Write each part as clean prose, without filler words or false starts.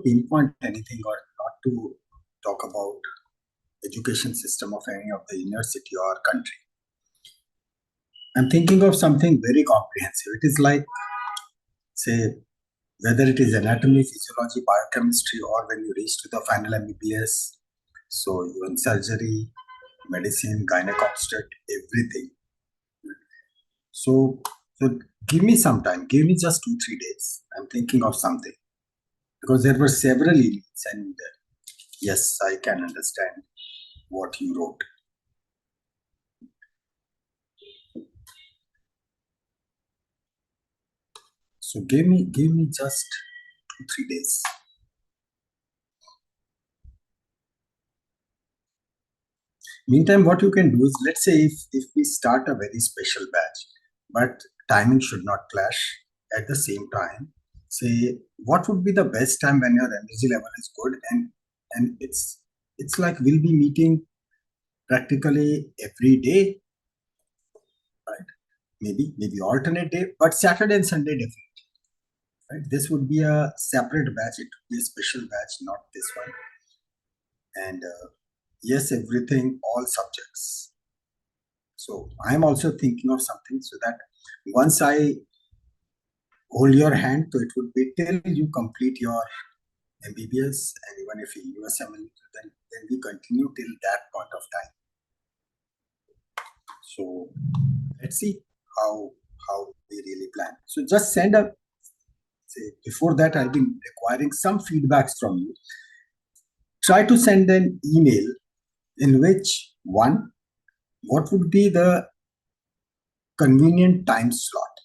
pinpoint anything or not to talk about education system of any of the university or country. I'm thinking of something very comprehensive. It is like, say, whether it is anatomy, physiology, biochemistry, or when you reach to the final Mbbs, so even surgery, medicine, gynecobstet, everything. So give me some time. Give me just 2-3 days. I'm thinking of something. Because there were several emails and yes, I can understand what you wrote. So give me just 2-3 days. Meantime, what you can do is, let's say if we start a very special batch, but timing should not clash. At the same time, say what would be the best time when your energy level is good, and it's like we'll be meeting practically every day, right? Maybe alternate day, but Saturday and Sunday definitely, right? This would be a separate batch. It would be a special batch, not this one. And yes, everything, all subjects. So I'm also thinking of something so that once I hold your hand, so it would be till you complete your Mbbs, and even if you USML, then we continue till that point of time. So let's see how we really plan. So just send a, say, before that I'll be requiring some feedbacks from you. Try to send an email in which, one, what would be the convenient time slot,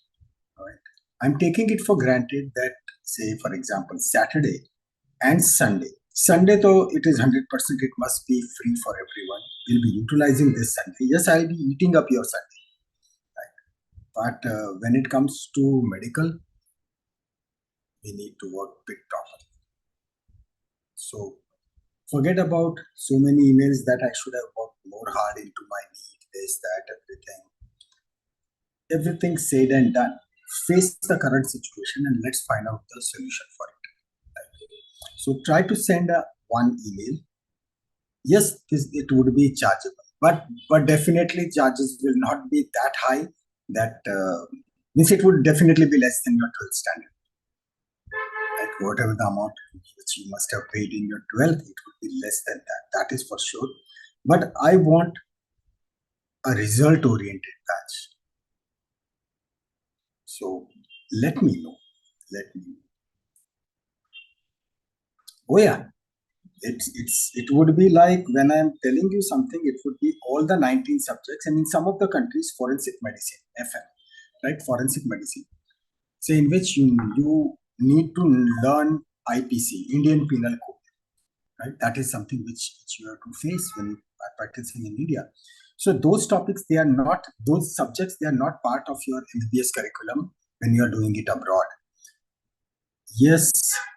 right? I'm taking it for granted that, say, for example, Saturday and Sunday. Sunday, though, it is 100%, it must be free for everyone. We'll be utilizing this Sunday. Yes, I'll be eating up your Sunday, right? But when it comes to medical, we need to work bit properly. So forget about so many emails that I should have worked more hard into my need, this, that, everything. Everything said and done. Face the current situation and let's find out the solution for it. Right? So try to send one email. Yes, it would be chargeable, but definitely charges will not be that high. That means it would definitely be less than your 12th standard. Like whatever the amount which you must have paid in your 12th, it would be less than that. That is for sure. But I want a result-oriented batch. So let me know. Oh yeah, it would be like when I'm telling you something, it would be all the 19 subjects, and in some of the countries, forensic medicine, FM, right? Forensic medicine. So in which you need to learn IPC, Indian Penal Code, right? That is something which you have to face when you are practicing in India. So those topics, those subjects, they are not part of your MBBS curriculum when you are doing it abroad. Yes,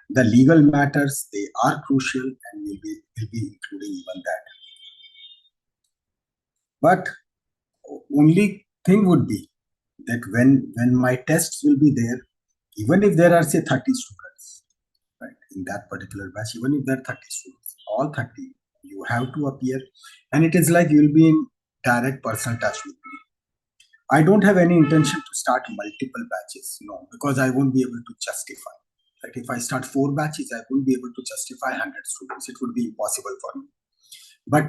the legal matters, they are crucial, and we'll be including even that. But only thing would be that when my tests will be there, even if there are, say, 30 students, right, in that particular batch, even if there are 30 students, all 30, you have to appear, and it is like you will be in direct personal touch with me. I don't have any intention to start multiple batches, no, because I won't be able to justify. Like if I start 4 batches, I won't be able to justify 100 students. It would be impossible for me. But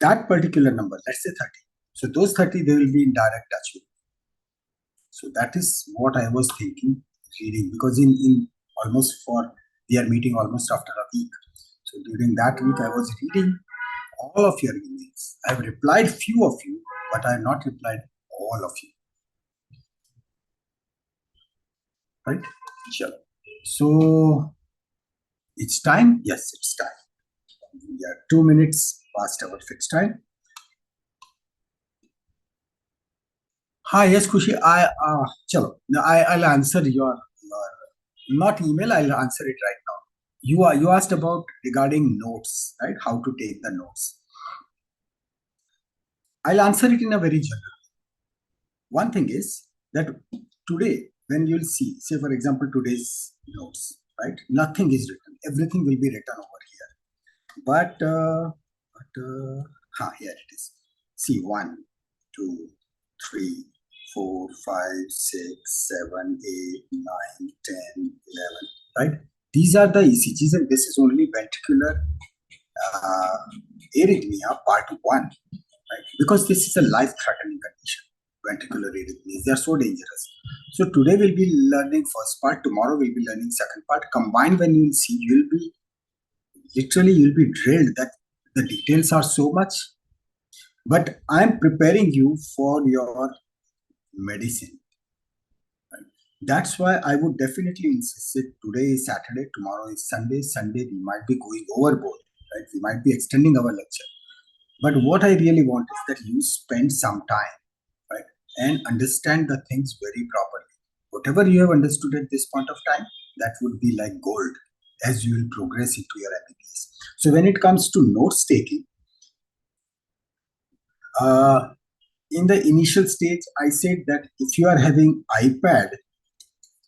that particular number, let's say 30. So those 30, they will be in direct touch with me. So that is what I was thinking, reading, because in almost we are meeting almost after a week. So during that week, I was reading all of your emails. I have replied few of you, but I have not replied all of you. Right? Sure. So it's time. Yes, it's time. We are 2 minutes past our fixed time. Hi, yes, Kushi. I'll answer your not email. I'll answer it right now. You asked about regarding notes, right? How to take the notes. I'll answer it in a very general. One thing is that today, when you'll see, say for example, today's notes, right? Nothing is written. Everything will be written over here. But here it is. See, 1, 2, 3, 4, 5, 6, 7, 8, 9, 10, 11, right? These are the ECGs, and this is only ventricular arrhythmia part 1, right? Because this is a life-threatening condition. Ventricular arrhythmias, they are so dangerous. So today we'll be learning first part, tomorrow we'll be learning second part. Combined, when you'll see, you'll be drilled that the details are so much. But I'm preparing you for your medicine. Right? That's why I would definitely insist it. Today is Saturday, tomorrow is Sunday. Sunday we might be going overboard, right? We might be extending our lecture. But what I really want is that you spend some time, right, and understand the things very properly. Whatever you have understood at this point of time, that would be like gold as you will progress into your MBBS. So when it comes to notes taking, in the initial stage, I said that if you are having iPad,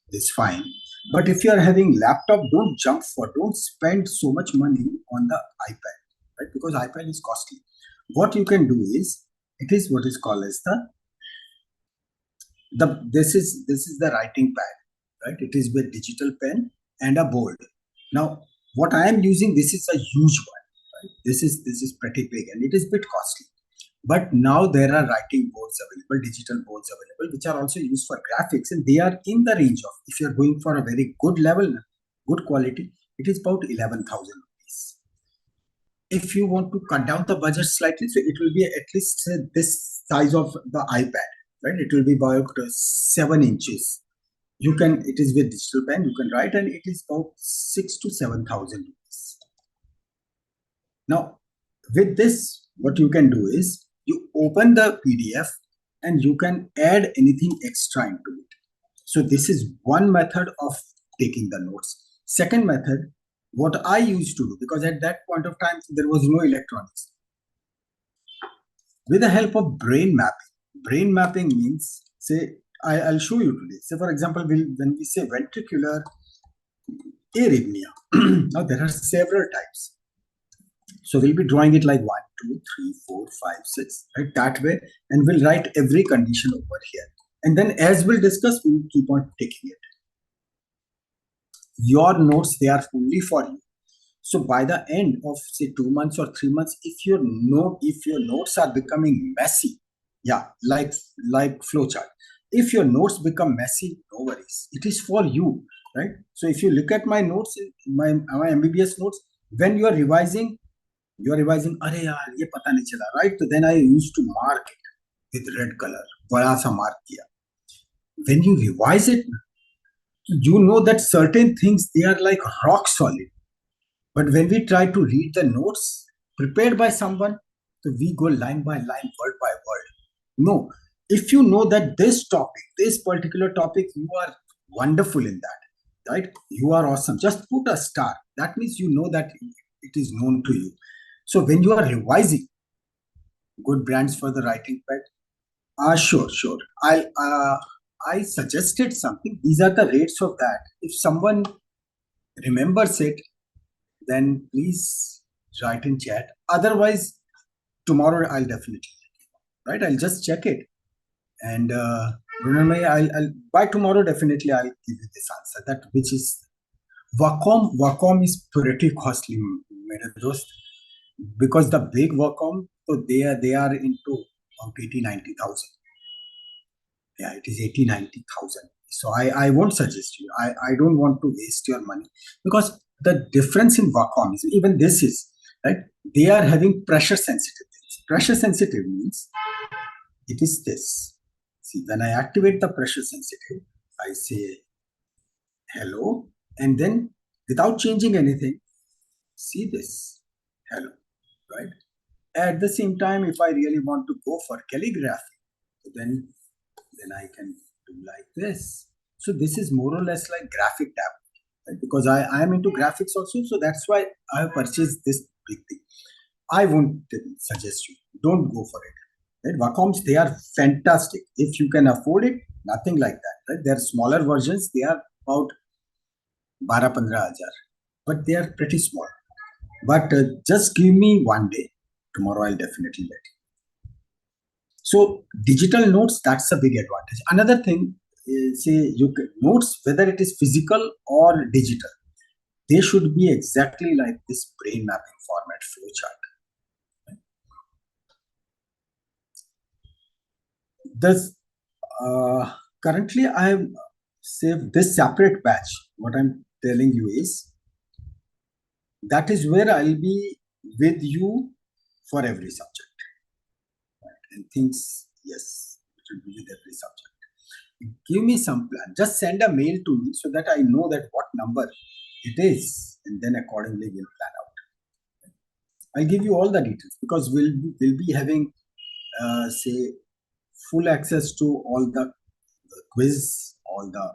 it's fine. But if you are having laptop, don't spend so much money on the iPad, right? Because iPad is costly. What you can do is, it is what is called as this is the writing pad, right? It is with digital pen and a board. Now, what I am using, this is a huge one, right? This is pretty big and it is a bit costly. But now there are writing boards available, digital boards available, which are also used for graphics, and they are in the range of, if you're going for a very good level, good quality, it is about 11,000 rupees. If you want to cut down the budget slightly, so it will be at least this size of the iPad, right? It will be about 7 inches. It is with digital pen, you can write, and it is about 6,000 to 7,000 rupees. Now, with this, what you can do is, you open the PDF and you can add anything extra into it. So this is one method of taking the notes. Second method, what I used to do, because at that point of time, there was no electronics. With the help of brain mapping. Brain mapping means, say, I'll show you today. Say, for example, when we say ventricular arrhythmia, now there are several types. So we'll be drawing it like 1, 2, 3, 4, 5, 6, right? That way, and we'll write every condition over here. And then as we'll discuss, we'll keep on taking it. Your notes, they are fully for you. So by the end of, say, 2 months or 3 months, if your notes are becoming messy, like flowchart. If your notes become messy, no worries. It is for you, right? So if you look at my notes, my MBBS notes, when you are revising, अरे यार ये पता नहीं चला, right? So then I used to mark it with red color, बड़ा सा mark किया. When you revise it, you know that certain things, they are like rock solid. But when we try to read the notes prepared by someone, so we go line by line, word by word. No, if you know that this particular topic, you are wonderful in that, right? You are awesome. Just put a star. That means you know that it is known to you. So when you are revising, good brands for the writing pad. Sure. I suggested something. These are the rates of that. If someone remembers it, then please write in chat. Otherwise, tomorrow I'll definitely, right? I'll just check it. And remember, I'll by tomorrow definitely I'll give you this answer. That which is Vacom is pretty costly, mere dost. Because the big Vacom, so they are into about 80-90,000. Yeah, it is 80-90,000. So I won't suggest you. I don't want to waste your money, because the difference in Vacom is, even this is, right? They are having pressure sensitive things. Pressure sensitive means it is this. See, when I activate the pressure sensitive, I say hello, and then without changing anything, see this, hello, right? At the same time, if I really want to go for calligraphy, then I can do like this. So this is more or less like graphic tablet, right? Because I am into graphics also, so that's why I have purchased this big thing. I won't suggest you, don't go for it, right? Vacoms, they are fantastic. If you can afford it, nothing like that, right? There are smaller versions, they are about 12-15,000, but they are pretty small. But just give me one day. Tomorrow I'll definitely let you. So digital notes, that's a big advantage. Another thing is, say you can notes, whether it is physical or digital, they should be exactly like this brain mapping format flowchart. Thus, currently I have saved this separate batch. What I'm telling you is, that is where I'll be with you for every subject. Right? And things, yes, it will be with every subject. Give me some plan. Just send a mail to me so that I know that what number it is, and then accordingly we'll plan out. I'll give you all the details, because we'll be having say full access to all the quiz, all the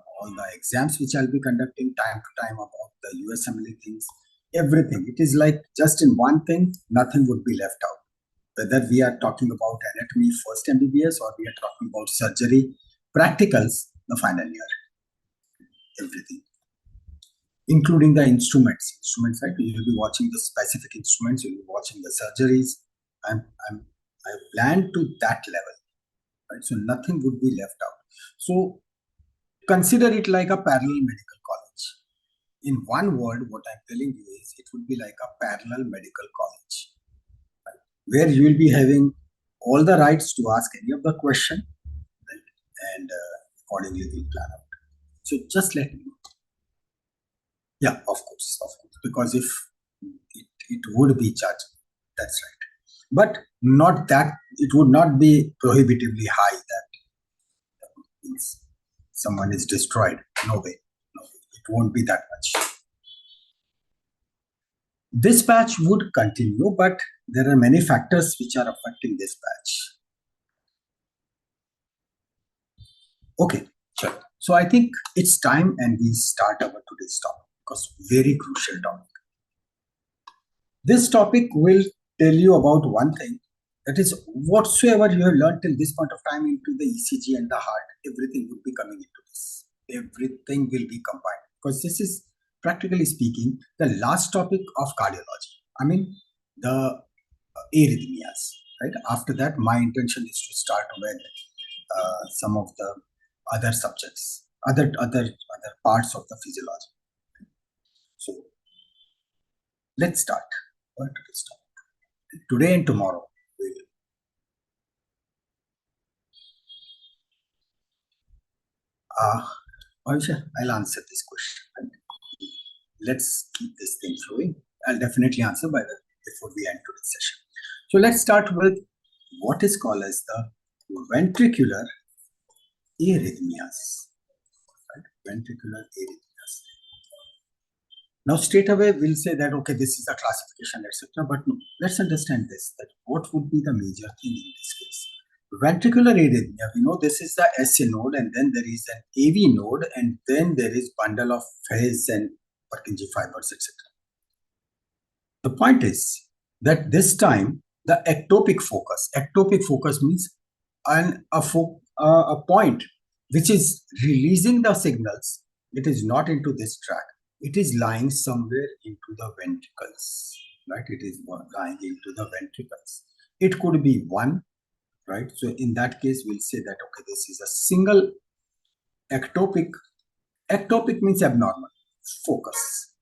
exams which I'll be conducting time to time about the USMLE things, everything. It is like just in one thing, nothing would be left out. Whether we are talking about anatomy first MBBS or we are talking about surgery, practicals, the final year, everything, including the instruments. Instruments, right? You will be watching the specific instruments. You will be watching the surgeries. I plan to that level, right? So nothing would be left out. So consider it like a parallel medical college. In one word, what I'm telling you is, it would be like a parallel medical college, right? Where you will be having all the rights to ask any of the question, right? And accordingly we'll plan out. So just let me know. Yeah, of course, because if it would be judged, that's right. But not that, it would not be prohibitively high that means someone is destroyed. No way. It won't be that much. This batch would continue, but there are many factors which are affecting this batch. Okay, sure. So I think it's time and we start our today's topic, because very crucial topic. This topic will tell you about one thing, that is, whatsoever you have learned till this point of time into the ECG and the heart, everything would be coming into this. Everything will be combined, because this is, practically speaking, the last topic of cardiology. I mean, the arrhythmias, right? After that, my intention is to start with some of the other subjects, other parts of the physiology. So let's start. Today and tomorrow we will. I'll answer this question. Let's keep this thing flowing. I'll definitely answer before we end today's session. So let's start with what is called as the ventricular arrhythmias. Right? Ventricular arrhythmias. Now straight away we'll say that, okay, this is a classification, etc. But no, let's understand this, that what would be the major thing in this case. Ventricular arrhythmia, we know this is the SA node, and then there is an AV node, and then there is bundle of phase and Purkinje fibers, etc. The point is that this time the ectopic focus means a point which is releasing the signals. It is not into this tract. It is lying somewhere into the ventricles, right? It is lying into the ventricles. It could be one, right? So in that case, we'll say that, okay, this is a single ectopic. Ectopic means abnormal. Focus,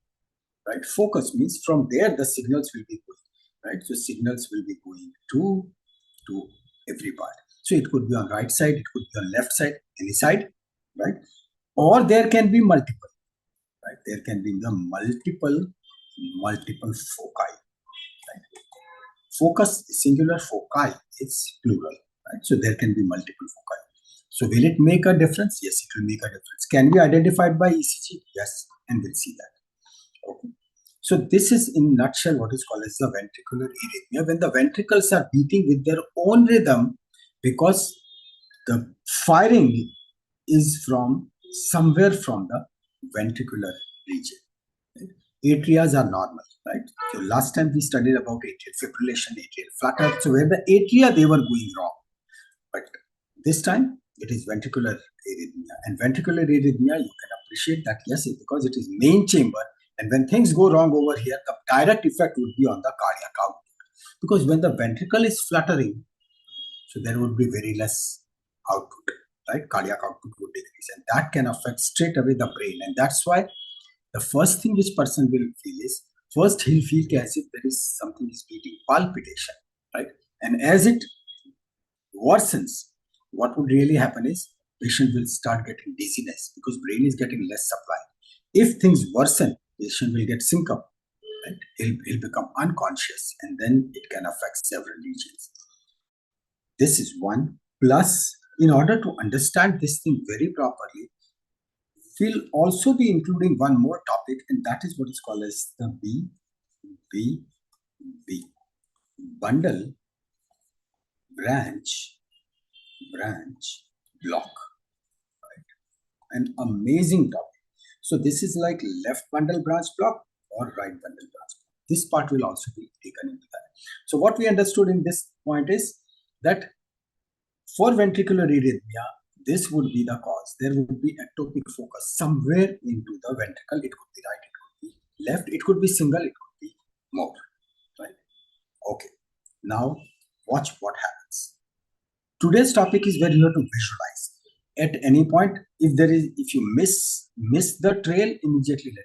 right? Focus means from there the signals will be going, right? So signals will be going to every part. So it could be on right side, it could be on left side, any side, right? Or there can be multiple, right? There can be the multiple foci, right? Focus is singular, foci is plural, right? So there can be multiple foci. So will it make a difference? Yes, it will make a difference. Can be identified by ECG? Yes, and we'll see that. Okay. So this is in a nutshell what is called as the ventricular arrhythmia, when the ventricles are beating with their own rhythm, because the firing is from somewhere from the ventricular region. Right? Atrias are normal, right? So last time we studied about atrial fibrillation, atrial flutter. So where the atria, they were going wrong. But this time it is ventricular arrhythmia. And ventricular arrhythmia, you can appreciate that, yes, because it is main chamber, and when things go wrong over here, the direct effect would be on the cardiac output. Because when the ventricle is fluttering, so there would be very less output, right? Cardiac output would decrease, and that can affect straight away the brain. And that's why the first thing which person will feel is, first he'll feel as if there is something is beating, palpitation, right? And as it worsens, what would really happen is patient will start getting dizziness because brain is getting less supply. If things worsen, patient will get syncope, right? He'll become unconscious, and then it can affect several regions. This is one. Plus, in order to understand this thing very properly, we'll also be including one more topic, and that is what is called as the BBB, bundle branch block, right? An amazing topic. So this is like left bundle branch block or right bundle branch block. This part will also be taken into that. So what we understood in this point is that for ventricular arrhythmia, this would be the cause. There would be ectopic focus somewhere into the ventricle. It could be right, it could be left, it could be single, it could be more, right? Okay. Now watch what happens. Today's topic is where you have to visualize. At any point, if you miss the trail, immediately let me.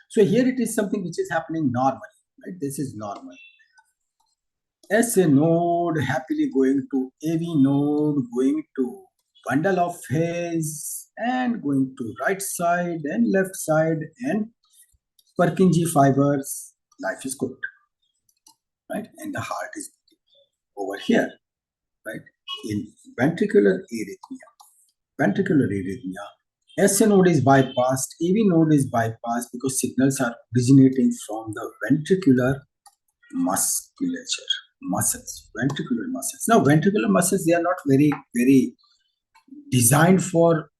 So here it is something which is happening normally, right? This is normal. SA node happily going to AV node, going to bundle of phase, and going to right side and left side, and Purkinje fibers. Life is good, right? And the heart is over here, right? In ventricular arrhythmia, SA node is bypassed, AV node is bypassed because signals are originating from the ventricular ventricular muscles. Now, ventricular muscles, they are not very designed for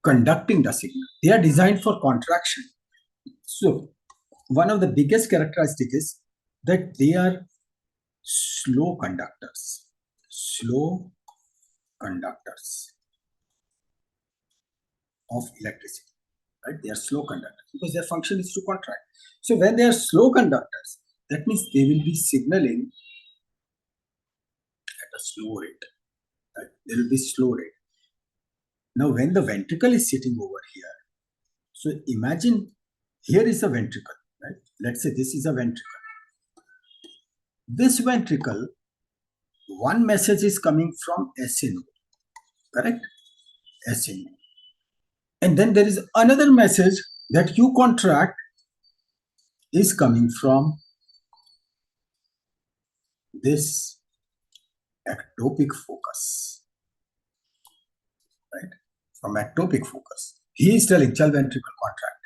conducting the signal. They are designed for contraction. So, one of the biggest characteristics is that they are slow conductors of electricity, right? They are slow conductors because their function is to contract. So when they are slow conductors, that means they will be signaling at a slow rate, right? There will be slow rate. Now when the ventricle is sitting over here, so imagine here is a ventricle, right? Let's say this is a ventricle. This ventricle, one message is coming from SA node, correct? SA node. And then there is another message that you contract is coming from this ectopic focus, right? From ectopic focus. He is telling, chal ventricle contract.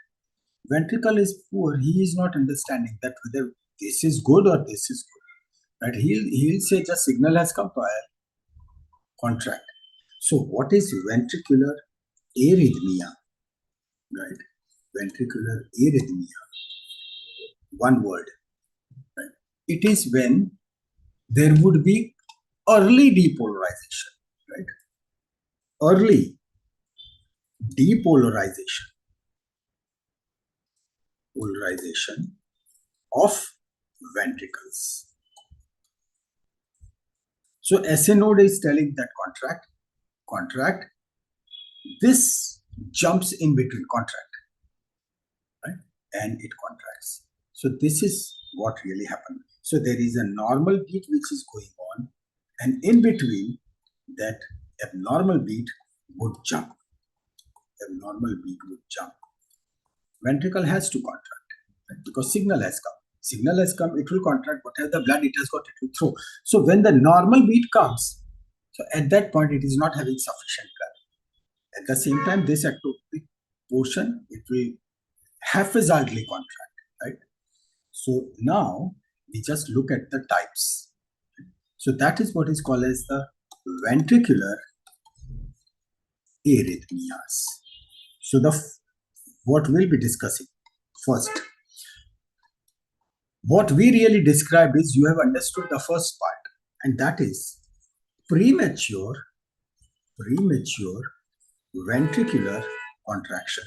Ventricle is poor. He is not understanding that whether this is good or this is good, right? He'll say the signal has come to contract. So what is ventricular arrhythmia, right? Ventricular arrhythmia, one word, right? It is when there would be early depolarization, right? Early depolarization of ventricles. So SA node is telling that contract. This jumps in between contract, right? And it contracts. So this is what really happened. So there is a normal beat which is going on, and in between that abnormal beat would jump. Ventricle has to contract, right? Because signal has come, it will contract. Whatever the blood it has got, it will throw. So when the normal beat comes, so at that point it is not having sufficient blood. At the same time, this ectopic portion, it will haphazardly contract, right? So now we just look at the types. So that is what is called as the ventricular arrhythmias. So what we'll be discussing first. What we really described is you have understood the first part, and that is premature ventricular contraction.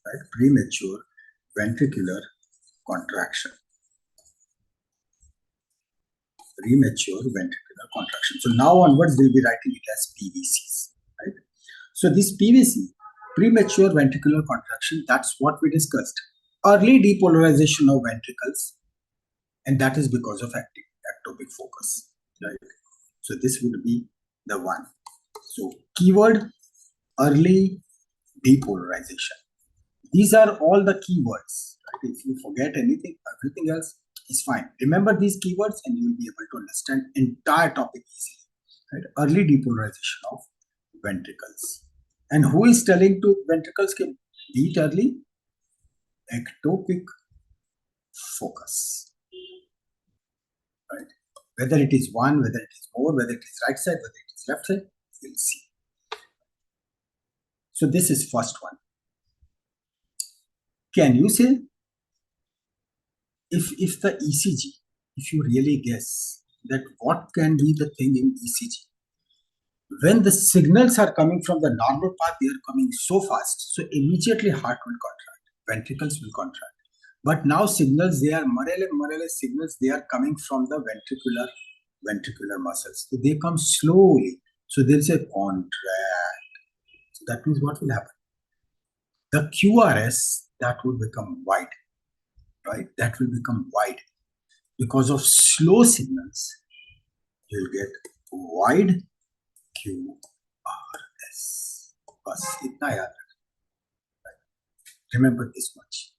right? Premature ventricular contraction. Premature ventricular contraction. So now onwards, we'll be writing it as PVCs, right? So this PVC, premature ventricular contraction, that's what we discussed. Early depolarization of ventricles, and that is because of ectopic focus, right? So this would be the one. So keyword, early depolarization. These are all the keywords, right? If you forget anything, everything else is fine. Remember these keywords and you will be able to understand entire topic easily, right? Early depolarization of ventricles. And who is telling to ventricles can beat early? Ectopic focus, right? Whether it is one, whether it is more, whether it is right side, whether it is left side, we'll see. So this is first one. Can you say if the ECG, if you really guess that what can be the thing in ECG? When the signals are coming from the normal path, they are coming so fast, so immediately heart will contract, ventricles will contract. But now signals, they are Morele signals, they are coming from the ventricular muscles. So they come slowly. So they'll say contract. So that means what will happen? The QRS, that will become wide, right? That will become wide. Because of slow signals, you'll get wide QRS. Bas, itna yaad rakh. Remember this much.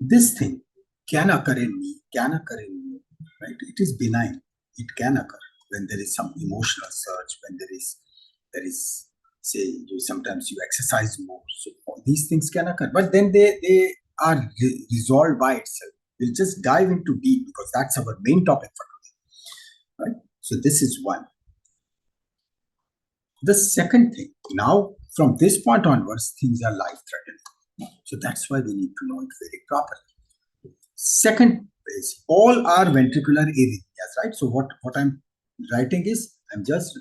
This thing can occur in me, right? It is benign. It can occur when there is some emotional surge, when there is say sometimes you exercise more. So all these things can occur, but then they are resolved by itself. We'll just dive into deep because that's our main topic for today, right? So this is one. The second thing, now from this point onwards, things are life-threatening. So that's why we need to know it very properly. Second is all are ventricular arrhythmias, right? So what I'm writing is I just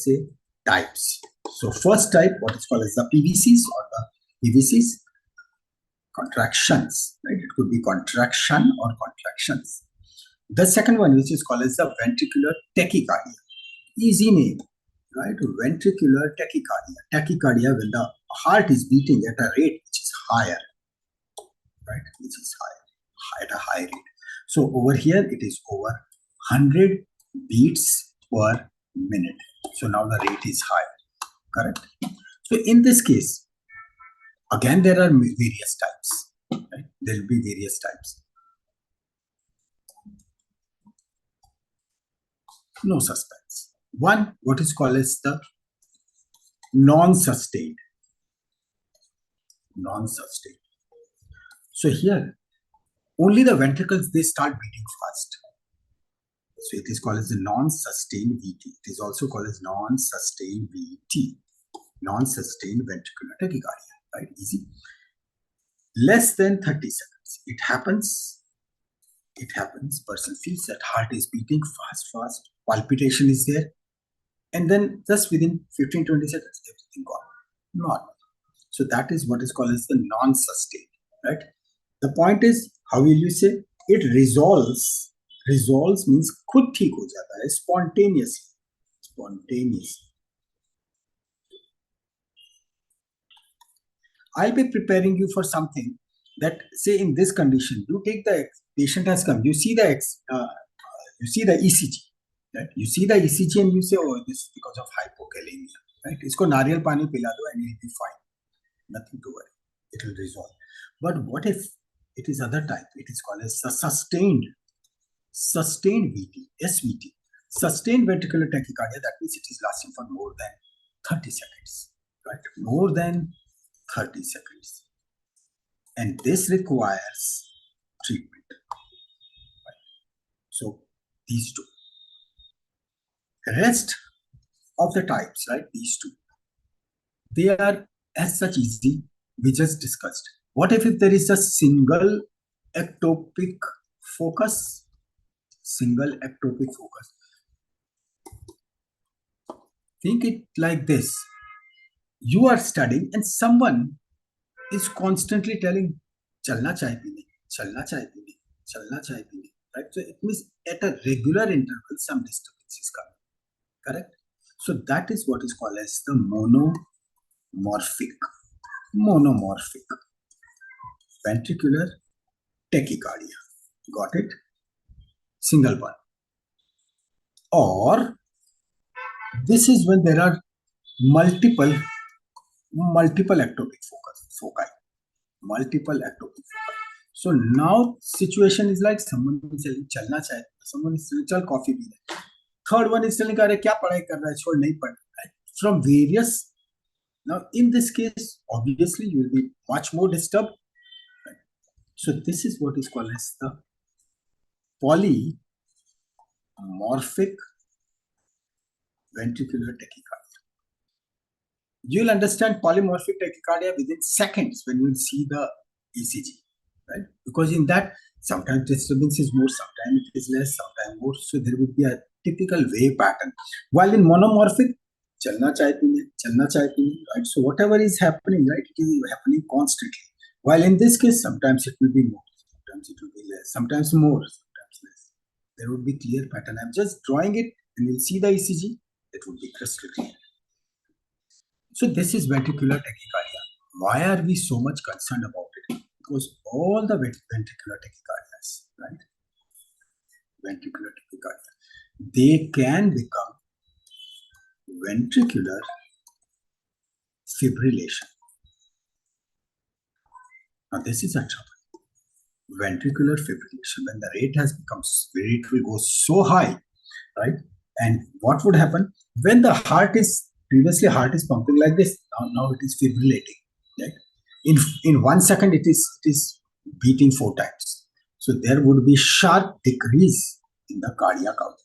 say types. So first type, what is called as the PVCs or the PVCs, contractions, right? It could be contraction or contractions. The second one, which is called as the ventricular tachycardia, easy name, right? Ventricular tachycardia. Tachycardia when the heart is beating at a rate which is higher, right? Which is higher, at a high rate. So over here it is over 100 beats per minute. So now the rate is higher, correct? So in this case, again there are various types, right? There will be various types. No suspense. One, what is called as the non-sustained. Non-sustained. So here, only the ventricles, they start beating fast. So it is called as the non-sustained VT. It is also called as non-sustained VT. Non-sustained ventricular tachycardia, right? Easy. Less than 30 seconds. It happens, person feels that heart is beating fast, palpitation is there, and then just within 15-20 seconds, everything gone, normal. So that is what is called as the non-sustained, right? The point is, how will you say? It resolves. Resolves means khud theek ho jata hai, spontaneously. Spontaneously. I'll be preparing you for something that, say, in this condition, you take the patient has come, you see the ECG, right? You see the ECG and you say, oh, this is because of hypokalemia, right? Isko nariyal pani pila do and you'll be fine. Nothing to worry. It will resolve. But what if it is other type? It is called as a sustained VT, SVT. Sustained ventricular tachycardia, that means it is lasting for more than 30 seconds, right? More than 30 seconds. And this requires treatment. Right? So these two. The rest of the types, right? These two. They are as such easy. We just discussed. What if there is a single ectopic focus? Single ectopic focus. Think it like this. You are studying and someone is constantly telling chalna chai peene, chalna chai peene, chalna chai peene, right? So it means at a regular interval some disturbance is coming, correct? So that is what is called as the monomorphic ventricular tachycardia. Got it? Single one. Or this is when there are multiple ectopic foci. Multiple ectopic foci. So now situation is like someone is saying chalna chai, someone is saying chal coffee pee le. Third one is telling अरे क्या पढ़ाई कर रहा है, छोड़ नहीं पढ़ रहा है. From various. Now in this case obviously you will be much more disturbed. Right? So this is what is called as the polymorphic ventricular tachycardia. You'll understand polymorphic tachycardia within seconds when you see the ECG, right? Because in that, sometimes disturbance is more, sometimes it is less, sometimes more. So there would be a typical wave pattern. While in monomorphic, chalna chai peene, right? So whatever is happening, right, it is happening constantly. While in this case, sometimes it will be more, sometimes it will be less, sometimes more, sometimes less. There would be clear pattern. I'm just drawing it, and you'll see the ECG. It would be crystal clear. So this is ventricular tachycardia. Why are we so much concerned about it? Because all the ventricular tachycardias, right? Ventricular tachycardia, they can become ventricular fibrillation. Now this is a trouble. Ventricular fibrillation, when the rate has become, rate will go so high, right? And what would happen when the heart is, previously heart is pumping like this, now it is fibrillating, right? In 1 second it is beating 4 times. So there would be sharp decrease in the cardiac output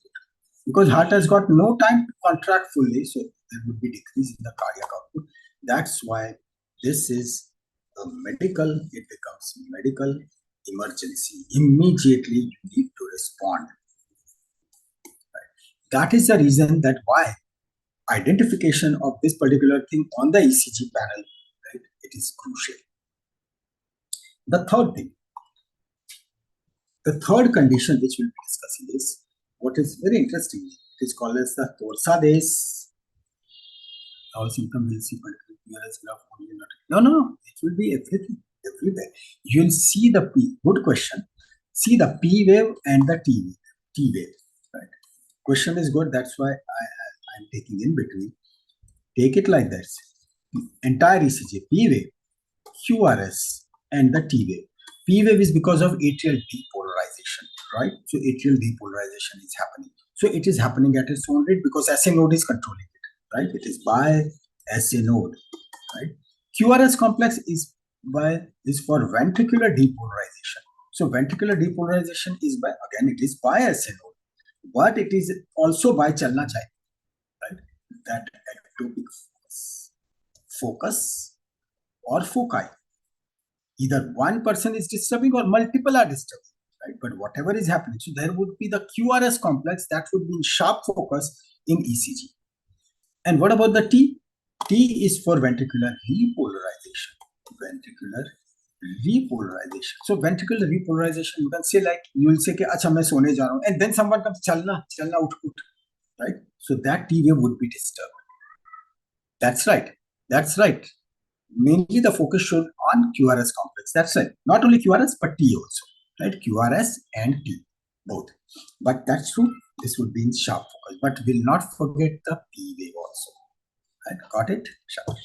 because heart has got no time to contract fully, so there would be decrease in the cardiac output. That's why this is a medical, it becomes medical emergency. Immediately you need to respond. That is the reason that why identification of this particular thing on the ECG panel, right, it is crucial. The third thing, the third condition which we'll be discussing is what is very interesting. It is called as the torsades. Our symptom will see particular graph only not. No. It will be everything, everywhere. You'll see the P. Good question. See the P wave and the T wave. Right. Question is good. That's why I'm taking in between. Take it like this. Entire ECG, P wave, QRS, and the T wave. P wave is because of atrial depolarization, right? So atrial depolarization is happening. So it is happening at its own rate because SA node is controlling it, right? It is by SA node, right? QRS complex is for ventricular depolarization. So ventricular depolarization is by, again, it is by SA node, but it is also by chalna chai, right? That ectopic focus or foci. Either one person is disturbing or multiple are disturbing, right? But whatever is happening, so there would be the QRS complex that would be in sharp focus in ECG. And what about the T? T is for ventricular repolarization. Ventricular repolarization. So ventricular repolarization, you can say like, you will say, "Acha, main sone ja raha hu," and then someone comes, chalna, ut, right? So that T wave would be disturbed. That's right. Mainly the focus should on QRS complex. That's right. Not only QRS, but T also, right? QRS and T, both. But that's true. This would be in sharp focus. But we'll not forget the P wave also. Right? Got it? Sharp.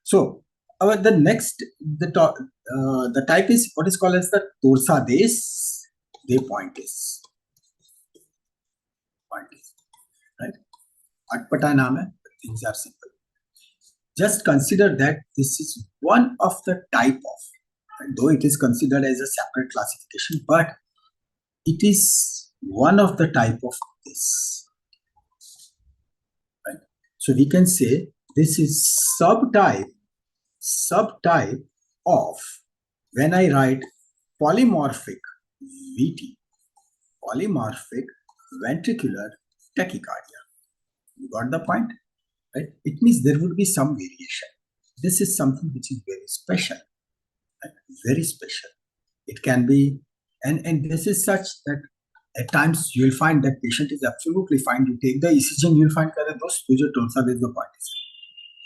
So the next, the type is what is called as the torsades de pointes. Right? Atpata naam hai. Things are simple. Just consider that this is one of the type of, though it is considered as a separate classification, but it is one of the type of this. Right? So we can say this is subtype of, when I write polymorphic VT, polymorphic ventricular tachycardia. You got the point? Right? It means there would be some variation. This is something which is very special. right? Very special. It can be, and this is such that at times you will find that patient is absolutely fine. You take the ECG and you will find that those torsa is the point.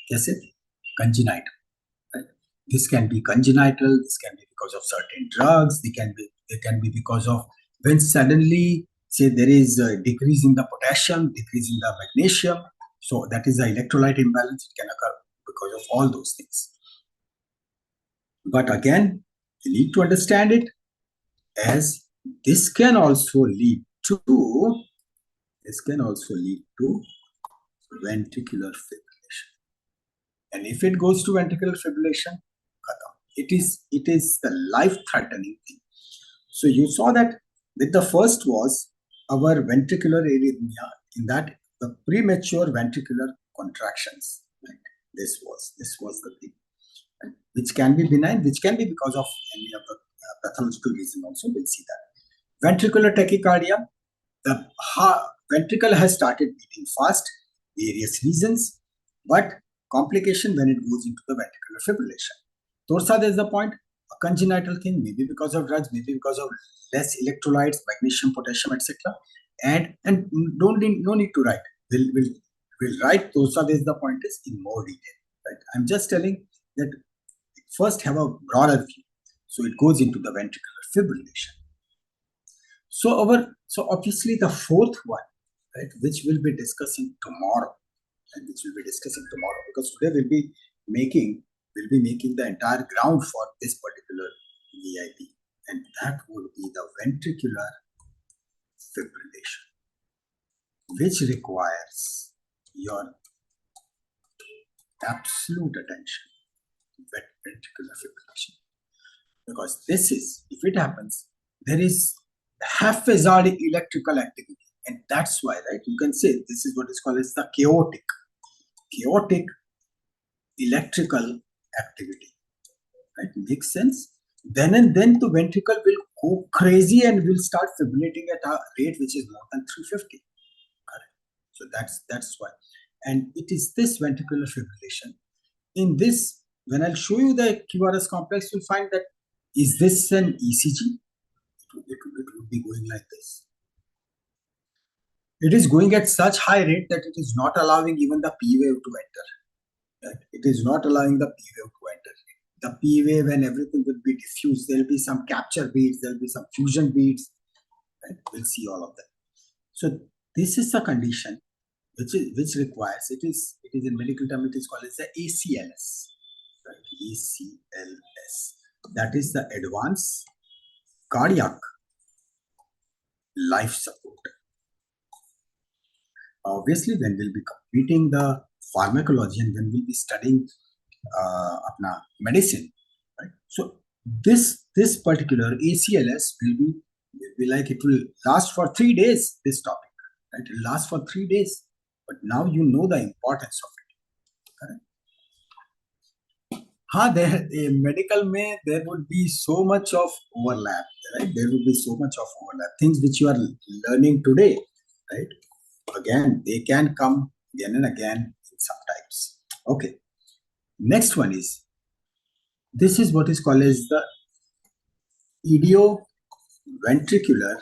Yes, it congenital. Right? This can be congenital. This can be because of certain drugs. They can be because of when suddenly say there is a decrease in the potassium, decrease in the magnesium. So that is the electrolyte imbalance. It can occur because of all those things. But again, you need to understand it as this can also lead to ventricular fibrillation. And if it goes to ventricular fibrillation, it is the life-threatening thing. So you saw that the first was our ventricular arrhythmia, in that the premature ventricular contractions. Right? This was the thing, right? Which can be benign, which can be because of any of the pathological reason also. We'll see that. Ventricular tachycardia, the ventricle has started beating fast, various reasons, but complication when it goes into the ventricular fibrillation. Torsa, there's the point, a congenital thing, maybe because of drugs, maybe because of less electrolytes, magnesium, potassium, etc. And no need to write. We'll write torsa, there's the point is in more detail. Right? I'm just telling that first have a broader view. So it goes into the ventricular fibrillation. So obviously the fourth one, right, which we'll be discussing tomorrow, because today we'll be making the entire ground for this particular VIP, and that would be the ventricular fibrillation, which requires your absolute attention. Ventricular fibrillation, because this is, if it happens, there is haphazard electrical activity, and that's why, right, you can say this is what is called as the chaotic electrical activity, right? Makes sense. Then the ventricle will go crazy and will start fibrillating at a rate which is more than 350. Correct. So that's why, and it is this ventricular fibrillation. In this, when I'll show you the QRS complex, you'll find that is this an ECG? It would be going like this. It is going at such high rate that it is not allowing even the P wave to enter. Right? It is not allowing the P wave to enter. The P wave and everything will be diffused. There will be some capture beats. There will be some fusion beats. Right? We'll see all of that. So this is the condition which requires, it is in medical term, it is called as the ACLS. Right? ACLS. That is the advanced cardiac life support. Obviously, when we'll be completing the pharmacology and when we'll be studying medicine, right? So this particular ACLS will be like, it will last for 3 days. This topic, right? It will last for 3 days. But now you know the importance of it. Correct? In medical there would be so much of overlap, right? There would be so much of overlap. Things which you are learning today, right? Again, they can come again and again sometimes. Okay. Next one is, this is what is called as the idioventricular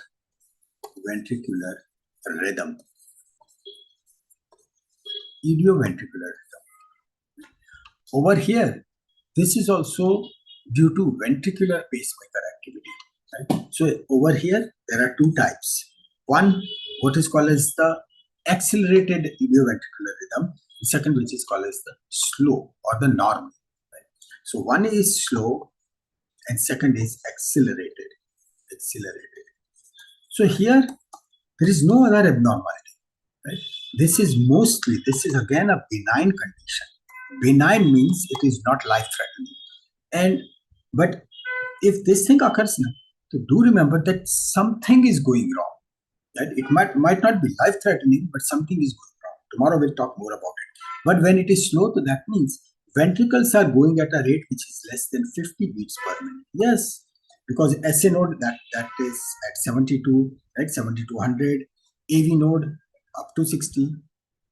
rhythm. Idioventricular rhythm. Over here, this is also due to ventricular pacemaker activity. Right? So over here, there are two types. One, what is called as the accelerated idioventricular rhythm. The second, which is called as the slow or the normal. Right? So one is slow and second is accelerated. So here, there is no other abnormality. Right? This is again a benign condition. Benign means it is not life-threatening. But if this thing occurs now, so do remember that something is going wrong. Right? It might not be life-threatening, but something is going wrong. Tomorrow we'll talk more about it. But when it is slow, so that means ventricles are going at a rate which is less than 50 beats per minute. Yes, because SA node that is at 72, right? 7200, AV node up to 60,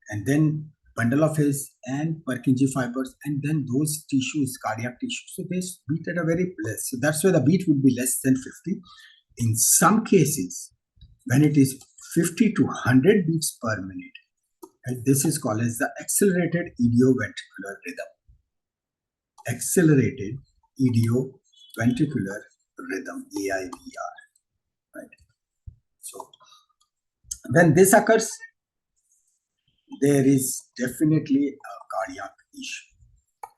and then bundle of his and Purkinje fibers, and then those tissues, cardiac tissues, so they beat at a very less. So that's why the beat would be less than 50. In some cases, when it is 50 to 100 beats per minute, and this is called as the accelerated idioventricular rhythm. Accelerated idioventricular rhythm, AIVR. Right. So when this occurs, there is definitely a cardiac issue.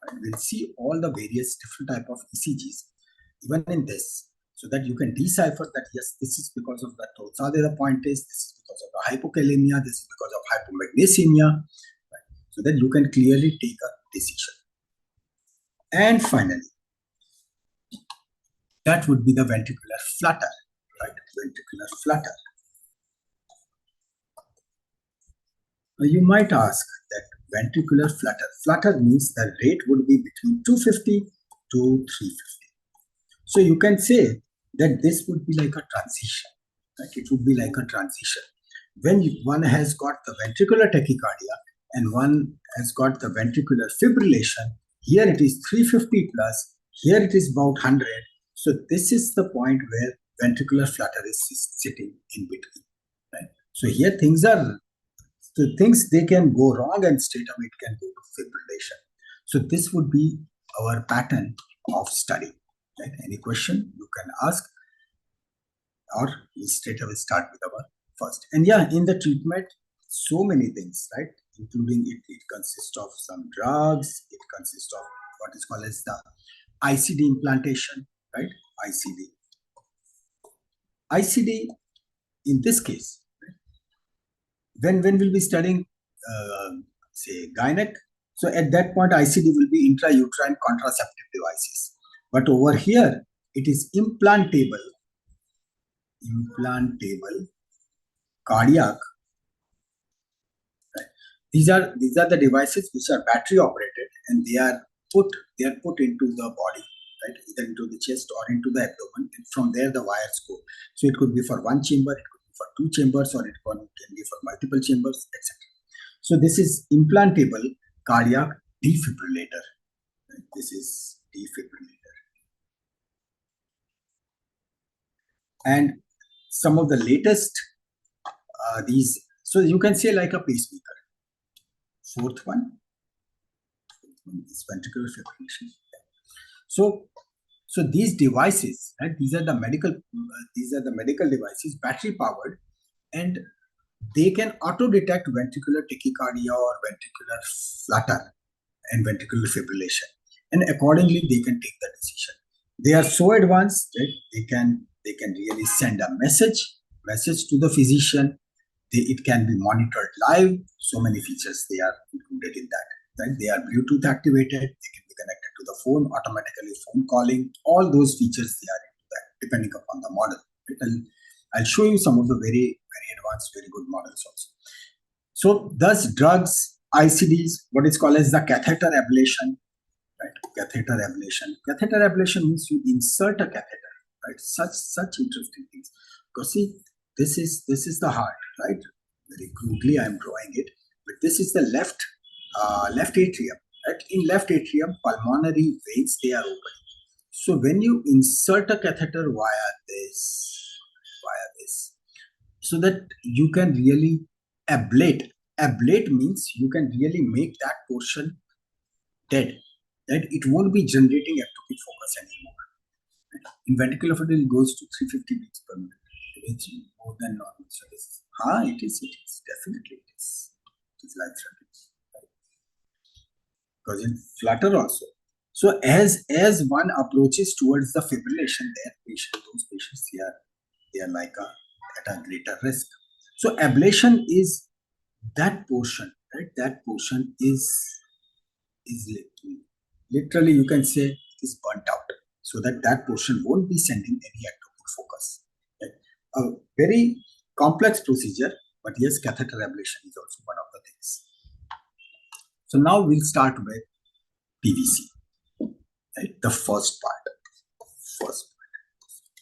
And we'll see all the various different type of ECGs even in this, so that you can decipher that yes, this is because of the torsade the point is, this is because of the hypokalemia, this is because of hypomagnesemia, right? So that you can clearly take a decision. And finally, that would be the ventricular flutter, right? Ventricular flutter. Now you might ask that ventricular flutter. Flutter means the rate would be between 250 to 350. So you can say that this would be like a transition. Like it would be like a transition. When one has got the ventricular tachycardia and one has got the ventricular fibrillation, here it is 350 plus, here it is about 100. So this is the point where ventricular flutter is sitting in between. Right? So here things they can go wrong and straight away it can go to fibrillation. So this would be our pattern of study. Right? Any question you can ask, or we straight away start with our first. And yeah, in the treatment, so many things, right? Including it consists of some drugs, it consists of what is called as the ICD implantation, right? ICD in this case, right? When we'll be studying, say, gynec, so at that point, ICD will be intrauterine contraceptive devices. But over here, it is implantable cardiac. Right? These are the devices which are battery operated, and they are put into the body, right? Either into the chest or into the abdomen, and from there the wires go. So it could be for one chamber, it could be for two chambers, or it can be for multiple chambers, etc. So this is implantable cardiac defibrillator. Right? This is defibrillator. And some of the latest so you can say like a pacemaker. Fourth one is ventricular fibrillation. So these devices, right? These are the medical devices, battery powered, and they can auto detect ventricular tachycardia or ventricular flutter and ventricular fibrillation, and accordingly they can take the decision. They are so advanced that they can really send a message to the physician. It can be monitored live. So many features they are included in that. Right? They are Bluetooth activated. They can be connected to the phone, automatically phone calling. All those features they are into that, depending upon the model. Right? I'll show you some of the very, very advanced, very good models also. So thus drugs, ICDs, what is called as the catheter ablation. Right? Catheter ablation. Catheter ablation means you insert a catheter. Right? Such interesting things. Because see, this is the heart, right? Very crudely I am drawing it, but this is the left atrium. Right? In left atrium, pulmonary veins, they are open. So when you insert a catheter via this, so that you can really ablate. Ablate means you can really make that portion dead. That it won't be generating ectopic focus anymore. In ventricular fibrillation, it goes to 350 beats per minute. It's more than normal. So it is definitely it is life-threatening. Right? Because in flutter also. So as one approaches towards the fibrillation, those patients they are like at a greater risk. So ablation is that portion, right? That portion is literally you can say it is burnt out, so that portion won't be sending any ectopic focus. Right? A very complex procedure, but yes, catheter ablation is also one of the things. So now we'll start with PVC, right? The first part.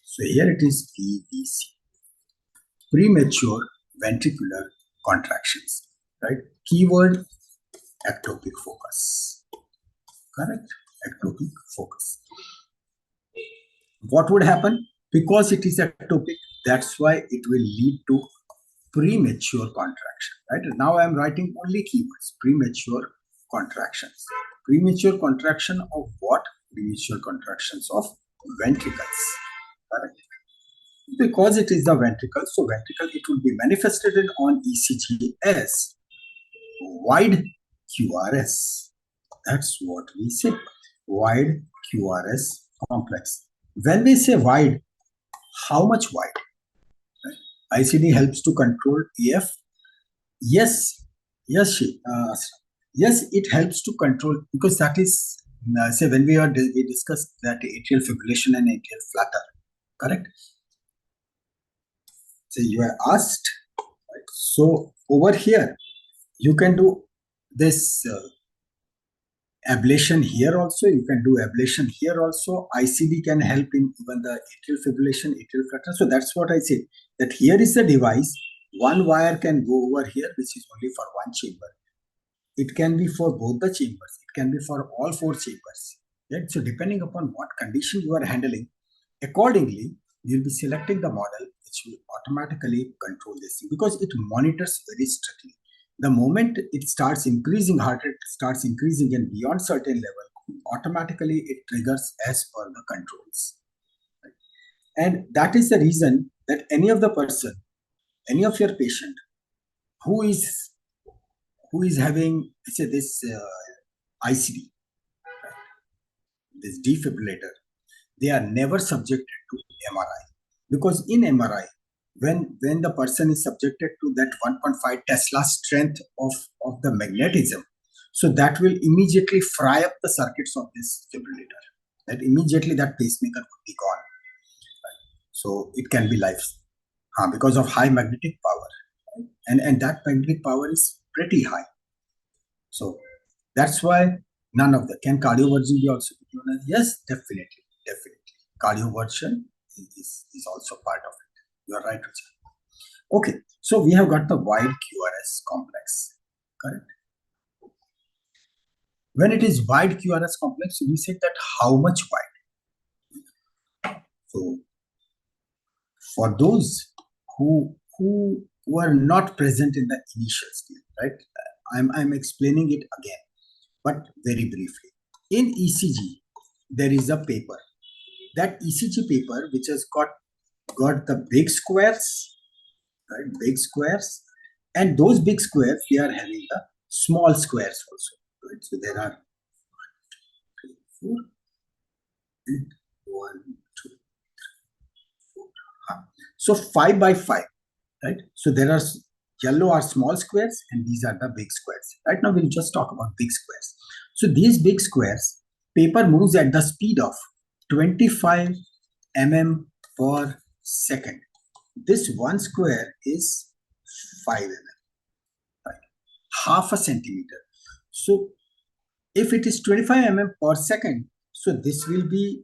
So here it is PVC, premature ventricular contractions, right? Keyword ectopic focus. Correct? Ectopic focus. What would happen? Because it is ectopic, that's why it will lead to premature contraction. Right? Now I am writing only keywords. Premature contractions. Premature contraction of what? Premature contractions of ventricles. Correct? Because it is the ventricle, so ventricle, it will be manifested on ECG as wide QRS. That's what we say. Wide QRS complex. When we say wide, how much wide? ICD helps to control AF. Yes, yes, yes, it helps to control, because that is, say when we discussed that atrial fibrillation and atrial flutter, correct? So you are asked, right? So over here, you can do this ablation here also, you can do ablation here also. ICD can help in even the atrial fibrillation, atrial flutter. So that's what I say, that here is the device, one wire can go over here, which is only for one chamber. It can be for both the chambers, it can be for all four chambers. Right? So depending upon what condition you are handling, accordingly, you'll be selecting the model which will automatically control this thing, because it monitors very strictly. The moment it starts increasing, heart rate starts increasing and beyond certain level, automatically it triggers as per the controls. Right? And that is the reason that any of the person, any of your patient who is having, say, this ICD, right, this defibrillator, they are never subjected to MRI, because in MRI, when the person is subjected to that 1.5 Tesla strength of the magnetism, so that will immediately fry up the circuits of this defibrillator. That immediately that pacemaker would be gone. Right? So it can be life, because of high magnetic power, right? And that magnetic power is pretty high. So that's why none of the, can cardioversion be also given? Yes, definitely. Cardioversion is also part of it. You are right, Ruchi. Okay, so we have got the wide QRS complex, correct? When it is wide QRS complex, we said that how much wide? So for those who were not present in the initial stage, right? I'm explaining it again, but very briefly. In ECG, there is a paper. That ECG paper which has got the big squares, right? Big squares, and those big squares, they are having the small squares also. Right? So there are 1, 2, 3, 4, and 1, 2, 3, 4. So 5 by 5, right? So there are yellow are small squares and these are the big squares. Right now we'll just talk about big squares. So these big squares, paper moves at the speed of 25 mm per second. This one square is 5 mm, right? Half a centimeter. So if it is 25 mm per second, so this will be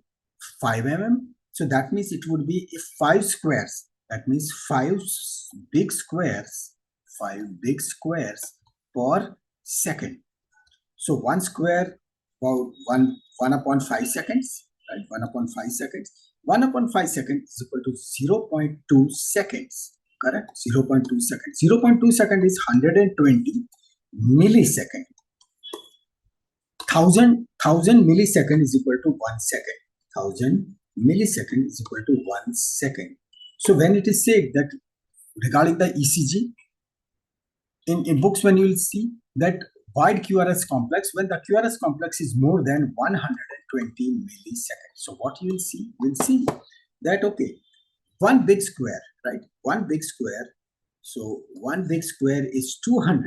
5 mm. So that means it would be if 5 squares, that means 5 big squares per second. So one square, about 1 upon 5 seconds, right? 1 upon 5 seconds. 1 upon 5 seconds is equal to 0.2 seconds, correct? 0.2 seconds. 0.2 second is 120 millisecond. 1000 millisecond is equal to 1 second. 1000 millisecond is equal to 1 second. So when it is said that regarding the ECG, in books, when you will see that wide QRS complex, when the QRS complex is more than 120 milliseconds. So what you will see? You'll see that, okay, one big square, right? One big square. So one big square is 200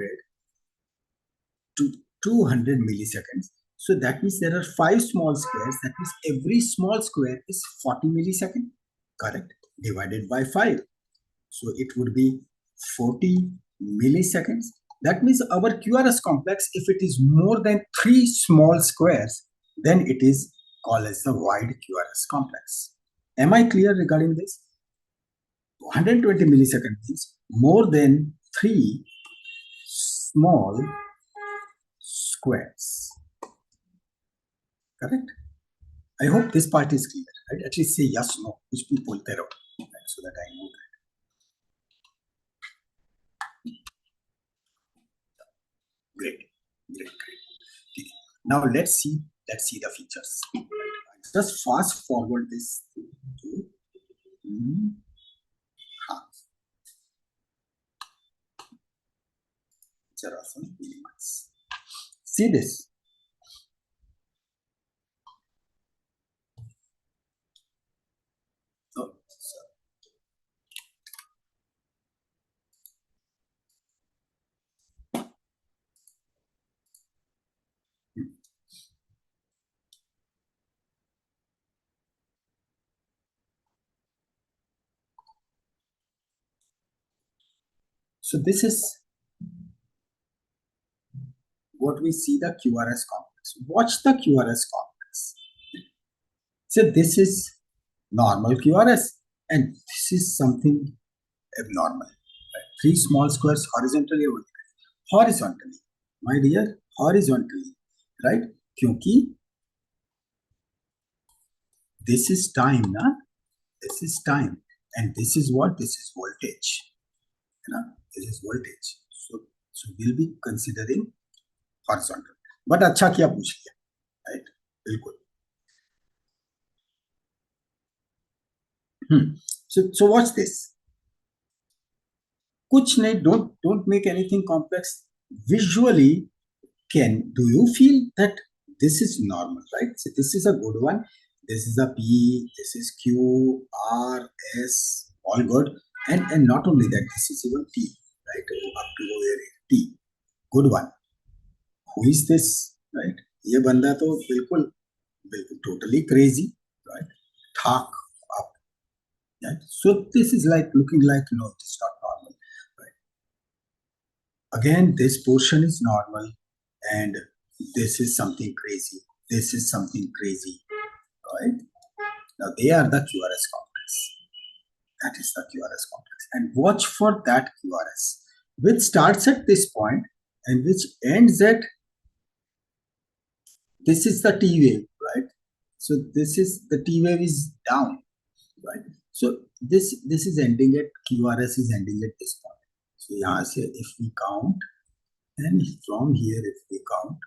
to 200 milliseconds. So that means there are 5 small squares. That means every small square is 40 milliseconds, correct? Divided by 5. So it would be 40 milliseconds. That means our QRS complex, if it is more than 3 small squares, then it is called as the wide QRS complex. Am I clear regarding this? 120 milliseconds means more than 3 small squares. Correct? I hope this part is clear. Right? At least say yes, no. Which people there are, right? So that I know that. Great. Now let's see the features. Just fast forward this to half. See this. So this is what we see the QRS complex. Watch the QRS complex. So this is normal QRS and this is something abnormal. Right? 3 small squares horizontally or vertically. Horizontally, my dear, horizontally, right? Because this is time, na? This is time, and this is what? This is voltage. This is voltage. So we'll be considering horizontal. But अच्छा किया पूछ लिया, right? बिल्कुल. So watch this. कुछ नहीं, don't make anything complex. Visually, do you feel that this is normal, right? So this is a good one. This is a P, this is Q, R, S, all good. And not only that, this is even T, right? Up to over T. Good one. Who is this, right? ये बंदा तो बिल्कुल totally crazy, right? Talk up. Right? So this is like looking like, no, it's not normal, right? Again, this portion is normal and this is something crazy. This is something crazy, right? Now they are the QRS complex. That is the QRS complex. And watch for that QRS, which starts at this point and which ends at, this is the T wave, right? So this is, the T wave is down, right? So this is ending at, QRS is ending at this point. So यहाँ से if we count, and from here if we count,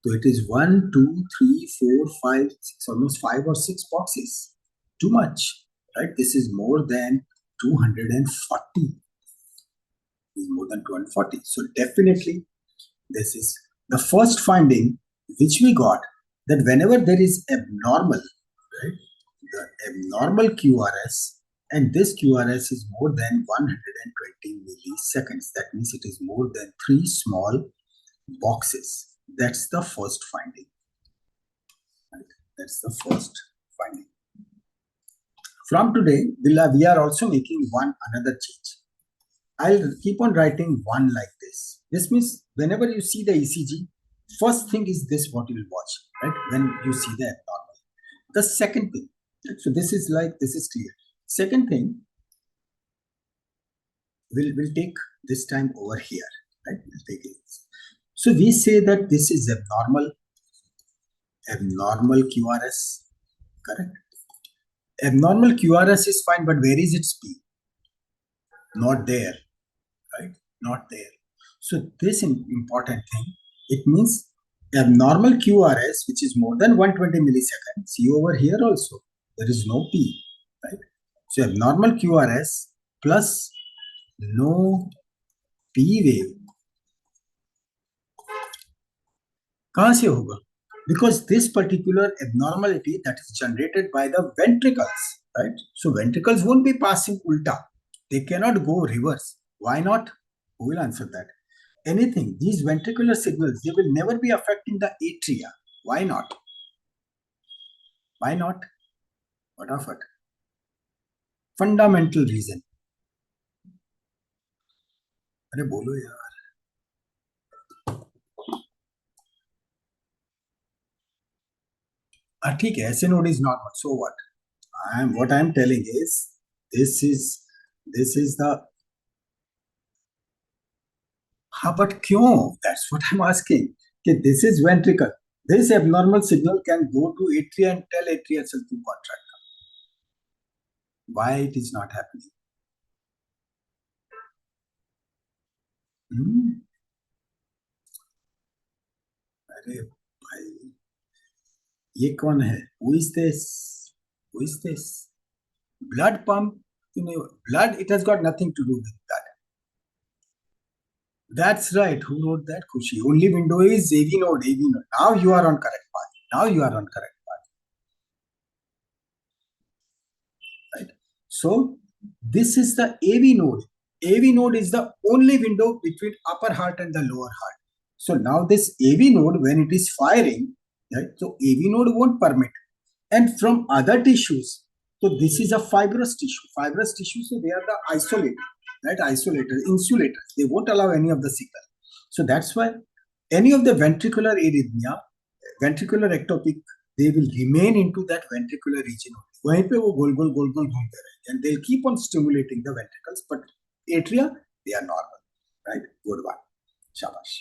so it is 1, 2, 3, 4, 5, 6, almost 5 or 6 boxes. Too much, right? This is more than 240. Is more than 240. So definitely, this is the first finding which we got, that whenever there is abnormal, right? The abnormal QRS, and this QRS is more than 120 milliseconds. That means it is more than 3 small boxes. That's the first finding. Right? That's the first finding. From today, we are also making another change. I'll keep on writing 1 like this. This means whenever you see the ECG, first thing is this, what you will watch, right? When you see the abnormal. The second thing, right? So this is like, this is clear. Second thing, we'll take this time over here, right? We'll take it. So we say that this is abnormal QRS, correct? Abnormal QRS is fine, but where is its P? Not there, right? Not there. So this important thing, it means abnormal QRS, which is more than 120 milliseconds. See over here also, there is no P, right? So abnormal QRS plus no P wave. कहाँ से होगा? Because this particular abnormality that is generated by the ventricles, right? So ventricles won't be passing ulta. They cannot go reverse. Why not? Who will answer that? Anything. These ventricular signals, they will never be affecting the atria. Why not? Why not? What of it? Fundamental reason. अरे बोलो यार. ठीक है, SN node is normal. So what? What I am telling is, this is the. हाँ, but क्यों? That's what I'm asking. Okay, this is ventricle. This abnormal signal can go to atria and tell atria itself to contract. Why it is not happening? अरे भाई ये कौन है? Who is this? Who is this? Blood pump, blood, it has got nothing to do with that. That's right. Who wrote that? Kushi. Only window is AV node, AV node. Now you are on correct path. Now you are on correct path. Right. So this is the AV node. AV node is the only window between upper heart and the lower heart. So now this AV node, when it is firing, right? So AV node won't permit. And from other tissues, so this is a fibrous tissue. Fibrous tissue, so they are the isolated, right? Isolators, insulators. They won't allow any of the signal. So that's why any of the ventricular arrhythmia, ventricular ectopic, they will remain into that ventricular region. वहीं पे वो गोल गोल घूमते रहेंगे, and they'll keep on stimulating the ventricles, but atria, they are normal, right? Good one. Shabash.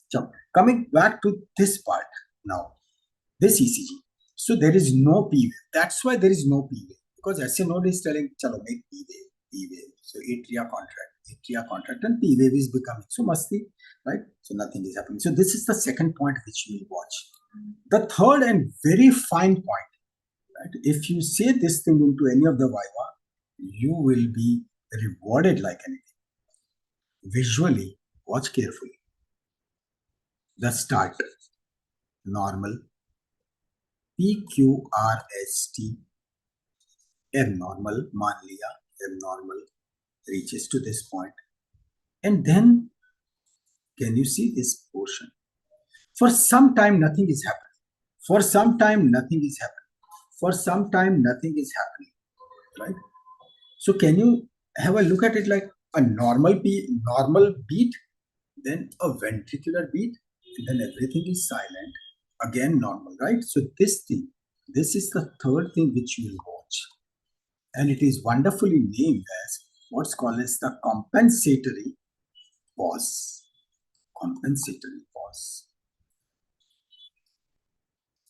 So coming back to this part now, this ECG. So there is no P wave. That's why there is no P wave, because SA node is telling, chalo make P wave. So atria contract, and P wave is becoming. So must be, right? So nothing is happening. So this is the second point which you will watch. The third and very fine point, right? If you say this thing into any of the Viva, you will be rewarded like anything. Visually, watch carefully. The start, normal, PQRST, abnormal, मान लिया, abnormal reaches to this point. And then, can you see this portion? For some time, nothing is happening. For some time, nothing is happening. For some time, nothing is happening, right? So can you have a look at it like a normal beat, then a ventricular beat, and then everything is silent, again normal, right? So this thing, this is the third thing which you will watch, and it is wonderfully named as what's called as the compensatory pause. Compensatory pause.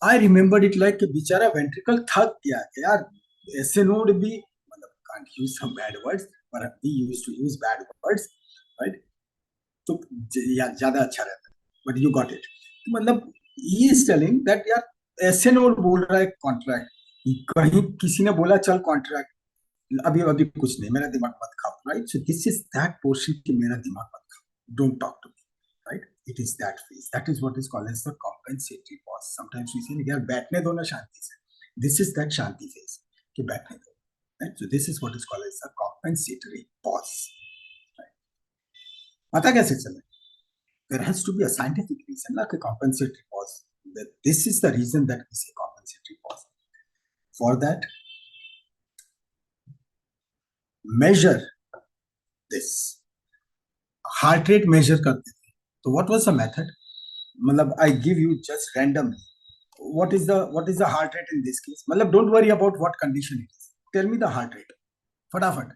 I remembered it like बिचारा ventricle थक गया यार, ऐसे node भी, मतलब can't use some bad words, but we used to use bad words, right? तो ज़्यादा अच्छा रहता है, but you got it. मतलब he is telling that यार ऐसे node बोल रहा है contract, कहीं किसी ने बोला चल contract, अभी कुछ नहीं, मेरा दिमाग मत खाओ, right? So this is that portion कि मेरा दिमाग मत खाओ, don't talk to me. Right? It is that phase. That is what is called as the compensatory pause. Sometimes we say, "यार बैठने दो ना शांति से." This is that shanti phase. कि बैठने दो. Right? So this is what is called as the compensatory pause. Right? पता कैसे चले? There has to be a scientific reason, like a compensatory pause. That this is the reason that we say compensatory pause. For that, measure this. Heart rate measure करते थे. So what was the method? Matlab, I give you just randomly. What is the heart rate in this case? Matlab, don't worry about what condition it is. Tell me the heart rate. Fatafat.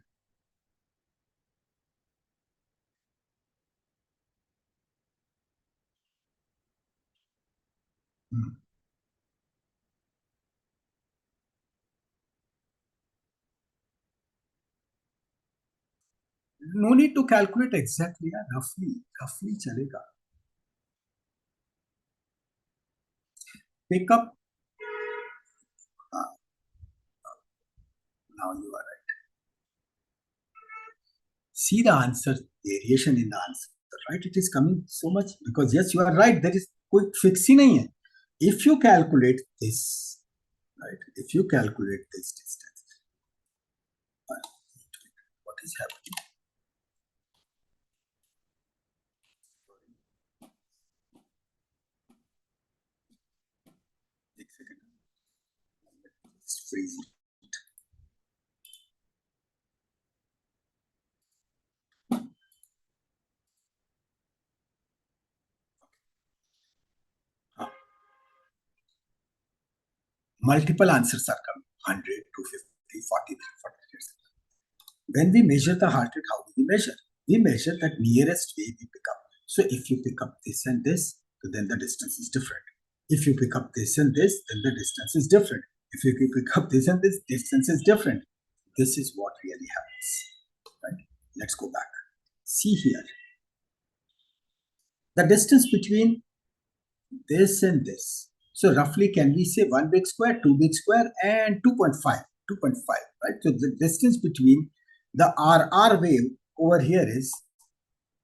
No need to calculate exactly. Roughly chalega. Pick up. Now you are right. See the answer, variation in the answer, right? It is coming so much because yes, you are right. There is quick fix ही नहीं है. If you calculate this, right? If you calculate this distance, what is happening? एक second. It's freezing. Multiple answers are coming, 100, 250, 43, 46. When we measure the heart rate, how do we measure? We measure that nearest way we pick up. So if you pick up this and this, then the distance is different. If you pick up this and this, then the distance is different. If you pick up this and this, distance is different. This is what really happens. Right? Let's go back. See here. The distance between this and this. So roughly can we say 1 big square, 2 big square, and 2.5. 2.5, right? So the distance between the RR wave over here is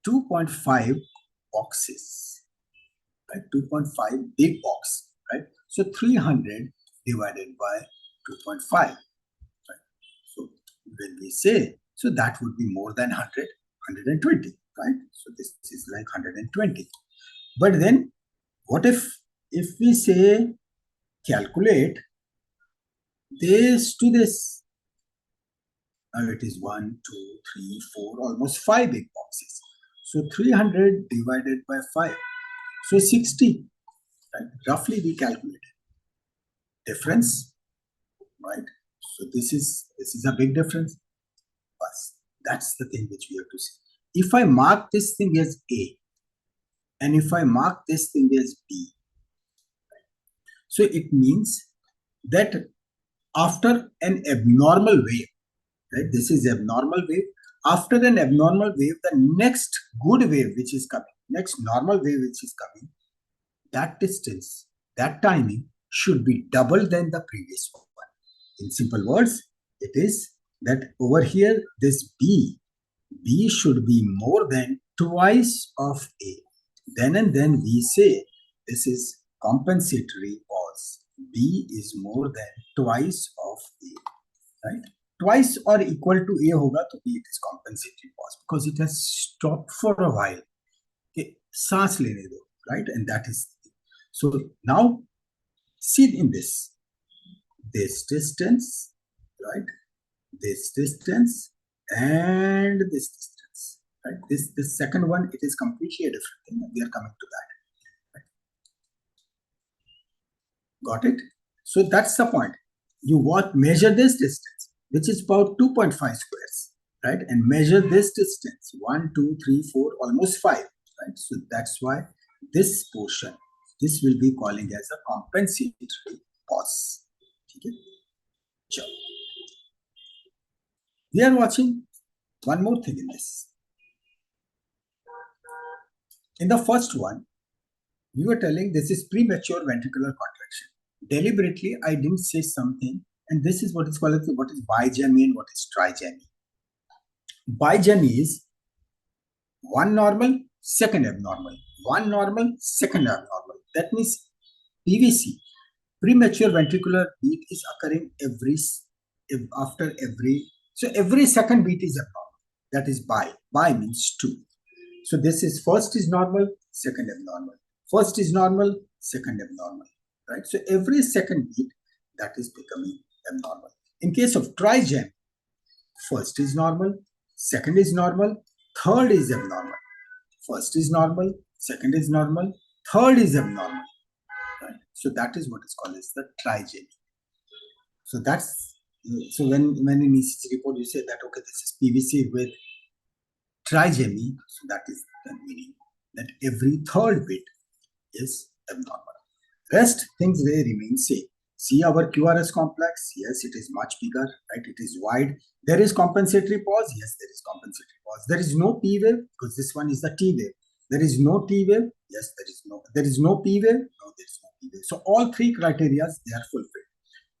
2.5 boxes, right? 2.5 big box, right? So 300 divided by 2.5, right? So when we say, so that would be more than 100, 120, right? So this is like 120. But then what if we say calculate this to this? Now it is 1, 2, 3, 4, almost 5 big boxes. So 300 divided by 5. So 60. Right? Roughly we calculated. Difference, right? So this is a big difference. But that's the thing which we have to see. If I mark this thing as A, and if I mark this thing as B, right? So it means that after an abnormal wave, right? This is abnormal wave. After an abnormal wave, the next good wave which is coming, next normal wave which is coming, that distance, that timing should be double than the previous one. In simple words, it is that over here, this B should be more than twice of A. Then and then we say this is compensatory pause. B is more than twice of A, right? Twice or equal to A hoga to B, it is compensatory pause because it has stopped for a while. Okay, saans lene do, right? And that is, so now see in this distance, right? This distance and this distance, right? This second one, it is completely a different thing. We are coming to that. Right? Got it? So that's the point. You measure this distance, which is about 2.5 squares, right? And measure this distance, 1, 2, 3, 4, almost 5, right? So that's why this portion, this will be calling as a compensatory pause. Okay? Sure. We are watching one more thing in this. In the first one, we were telling this is premature ventricular contraction. Deliberately, I didn't say something, and this is what is called what is bi-Jani and what is tri-Jani. Bi-Jani is one normal, second abnormal, one normal, second abnormal. That means PVC, premature ventricular beat, is occurring after every. So every second beat is abnormal. That is bi. Bi means 2. So this is first is normal, second abnormal. First is normal, second abnormal. Right? So every second beat, that is becoming abnormal. In case of tri-Jani, first is normal, second is normal, third is abnormal. First is normal, second is normal, third is abnormal. Right? So that is what is called as the tri-Jani. So that's, so when in ECG report you say that okay, this is PVC with tri-Jani, so that is the meaning that every third bit is abnormal. Rest things they remain same. See our QRS complex, yes, it is much bigger, right? It is wide. There is compensatory pause, yes, there is compensatory pause. There is no P wave because this one is the T wave. There is no T wave, yes, there is no. There is no P wave, no, there is no P wave. So all three criteria they are fulfilled,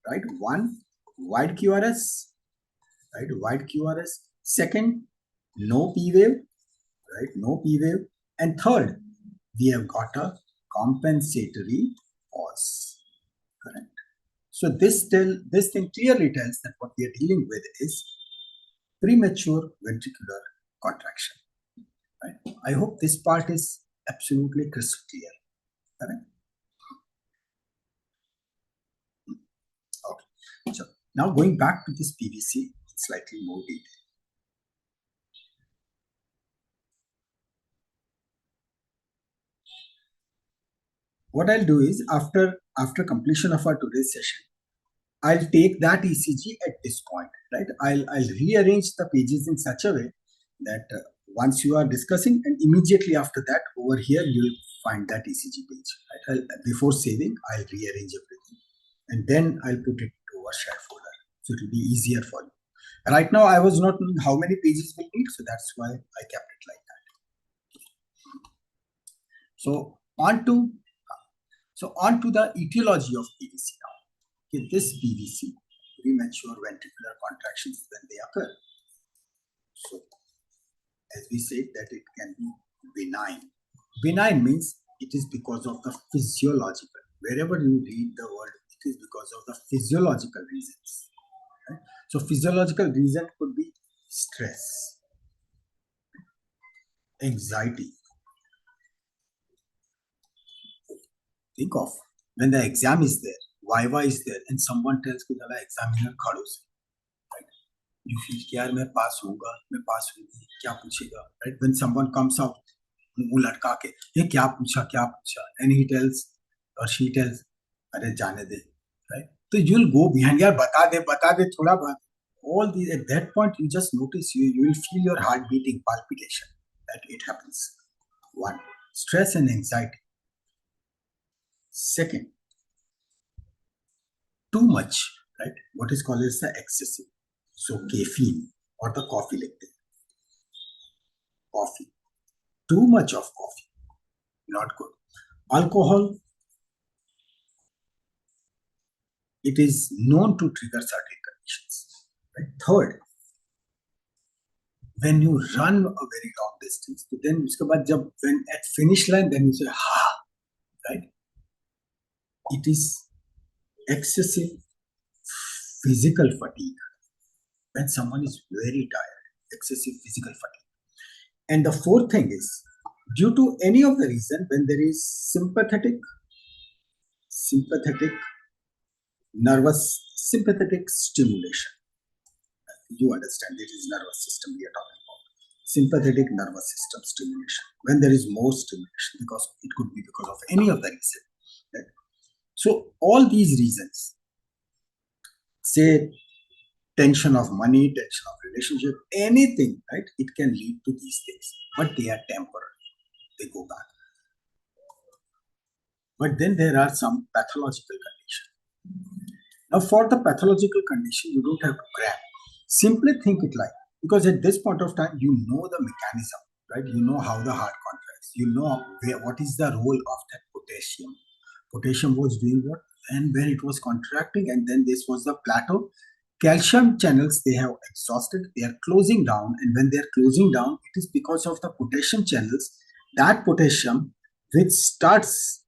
right? One, wide QRS, right? Wide QRS. Second, no P wave, right? No P wave. And third, we have got a compensatory pause. Correct. So this thing clearly tells that what we are dealing with is premature ventricular contraction. Right? I hope this part is absolutely crystal clear. Correct. Okay. So now going back to this PVC in slightly more detail. What I'll do is after completion of our today's session, I'll take that ECG at this point, right? I'll rearrange the pages in such a way that once you are discussing, and immediately after that, over here you'll find that ECG page. Right? Before saving, I'll rearrange everything, and then I'll put it to a shared folder, so it will be easier for you. Right now, I was not knowing how many pages we need, so that's why I kept it like that. So on to the etiology of PVC now. Okay, this PVC, premature ventricular contractions, when they occur. So as we said that it can be benign. Benign means it is because of the physiological. Wherever you read the word, it is because of the physiological reasons. Right? So physiological reason could be stress, anxiety. Think of when the exam is there, Viva is there, and someone tells you that examiner khado se. Right? You feel कि यार मैं पास होगा, मैं पास होगी, क्या पूछेगा? Right? When someone comes out, मुंह लटका के ये क्या पूछा, and he tells or she tells, अरे जाने दे, right? So you'll go behind, यार बता दे थोड़ा बात. All these at that point you just notice you will feel your heart beating, palpitation. That it happens. One, stress and anxiety. Second, too much, right? What is called as the excessive. So caffeine or the coffee like coffee. Too much of coffee, not good. Alcohol, it is known to trigger certain conditions. Right? Third, when you run a very long distance, then when at finish line, then you say, right? It is excessive physical fatigue. When someone is very tired, excessive physical fatigue. And the fourth thing is, due to any of the reason, when there is sympathetic stimulation. You understand, it is nervous system we are talking about. Sympathetic nervous system stimulation. When there is more stimulation, because it could be because of any of the reason. Right? So all these reasons, say tension of money, tension of relationship, anything, right? It can lead to these things, but they are temporary. They go back. But then there are some pathological conditions. Now, for the pathological condition, you don't have to grab. Simply think it like, because at this point of time, you know the mechanism, right? You know how the heart contracts. You know what is the role of that potassium. Potassium was doing what? And when it was contracting, and then this was the plateau. Calcium channels, they have exhausted, they are closing down, and when they are closing down, it is because of the potassium channels, that potassium which starts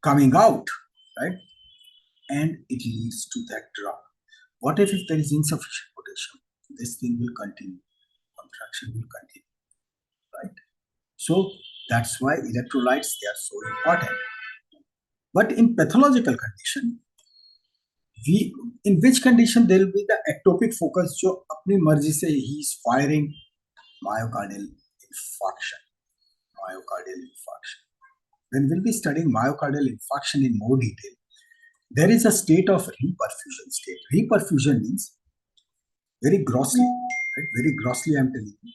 coming out, right? And it leads to that drop. What if there is insufficient potassium? This thing will continue, contraction will continue, right? So that's why electrolytes, they are so important. But in pathological condition, in which condition there will be the ectopic focus, जो अपनी मर्जी से he is firing myocardial infarction. When we'll be studying myocardial infarction in more detail, there is a state of reperfusion state. Reperfusion means, very grossly, right? Very grossly I'm telling you,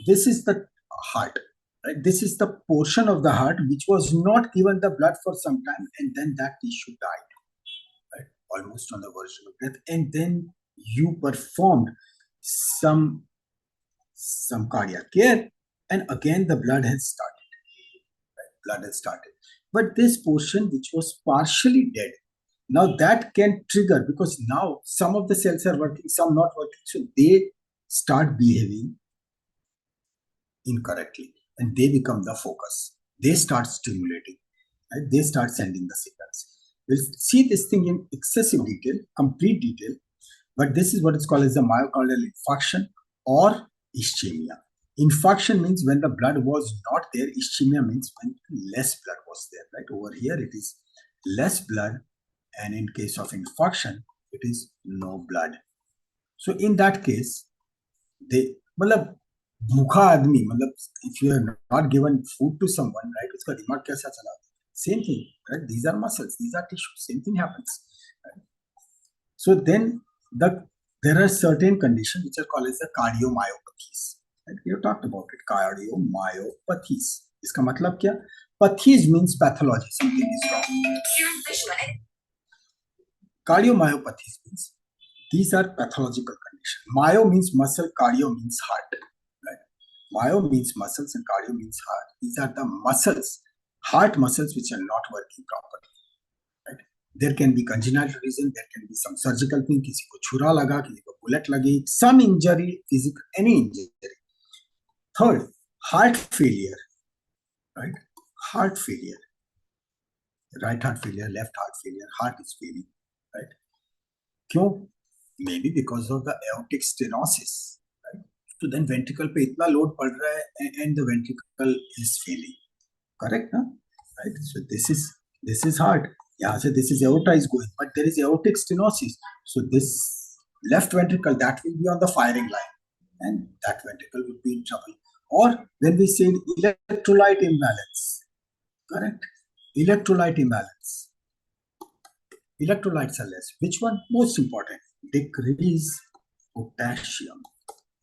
this is the heart, right? This is the portion of the heart which was not given the blood for some time, and then that tissue died. Almost on the verge of death, and then you performed some cardiac care, and again the blood has started. But this portion which was partially dead, now that can trigger, because now some of the cells are working, some not working, so they start behaving incorrectly, and they become the focus. They start stimulating, right? They start sending the signals. We'll see this thing in excessive detail, complete detail, but this is what is called as the myocardial infarction or ischemia. Infarction means when the blood was not there. Ischemia means when less blood was there, right? Over here it is less blood, and in case of infarction, it is no blood. So in that case, भूखा आदमी, if you are not given food to someone, right, उसका दिमाग कैसा चला? Same thing, right? These are muscles, these are tissues, same thing happens. Right? So then there are certain conditions which are called as the cardiomyopathies. Right? We have talked about it, cardiomyopathies. इसका मतलब क्या? Pathies means pathology, something is wrong. Cardiomyopathies means these are pathological conditions. Myo means muscle, cardio means heart. Right? Myo means muscles and cardio means heart. These are the muscles, heart muscles which are not working properly. Right? There can be congenital reason, there can be some surgical thing, किसी को छुरा लगा, किसी को bullet लगी, some injury, physical, any injury. Third, heart failure. Right? Heart failure. Right heart failure, left heart failure, heart is failing. Right? क्यों? Maybe because of the aortic stenosis, right? So then ventricle पे इतना load पड़ रहा है and the ventricle is failing. Correct, ना? Right? So this is heart. यहाँ से this is aorta is going, but there is aortic stenosis. So this left ventricle that will be on the firing line, and that ventricle would be in trouble. Or when we say electrolyte imbalance, correct? Electrolyte imbalance. Electrolytes are less. Which one? Most important. Decrease potassium,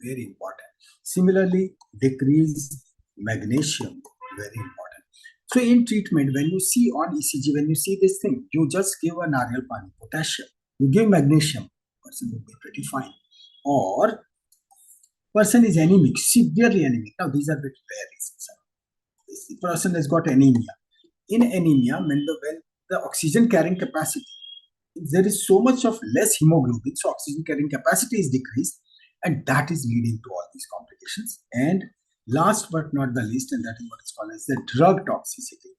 very important. Similarly, decrease magnesium, very important. So in treatment, when you see on ECG, when you see this thing, you just give a nariyal pani, potassium. You give magnesium, person will be pretty fine. Or person is anemic, severely anemic. Now these are very rare reasons. This person has got anemia. In anemia, when the oxygen carrying capacity, there is so much of less hemoglobin, so oxygen carrying capacity is decreased, and that is leading to all these complications. And last but not the least, and that is what is called as the drug toxicity.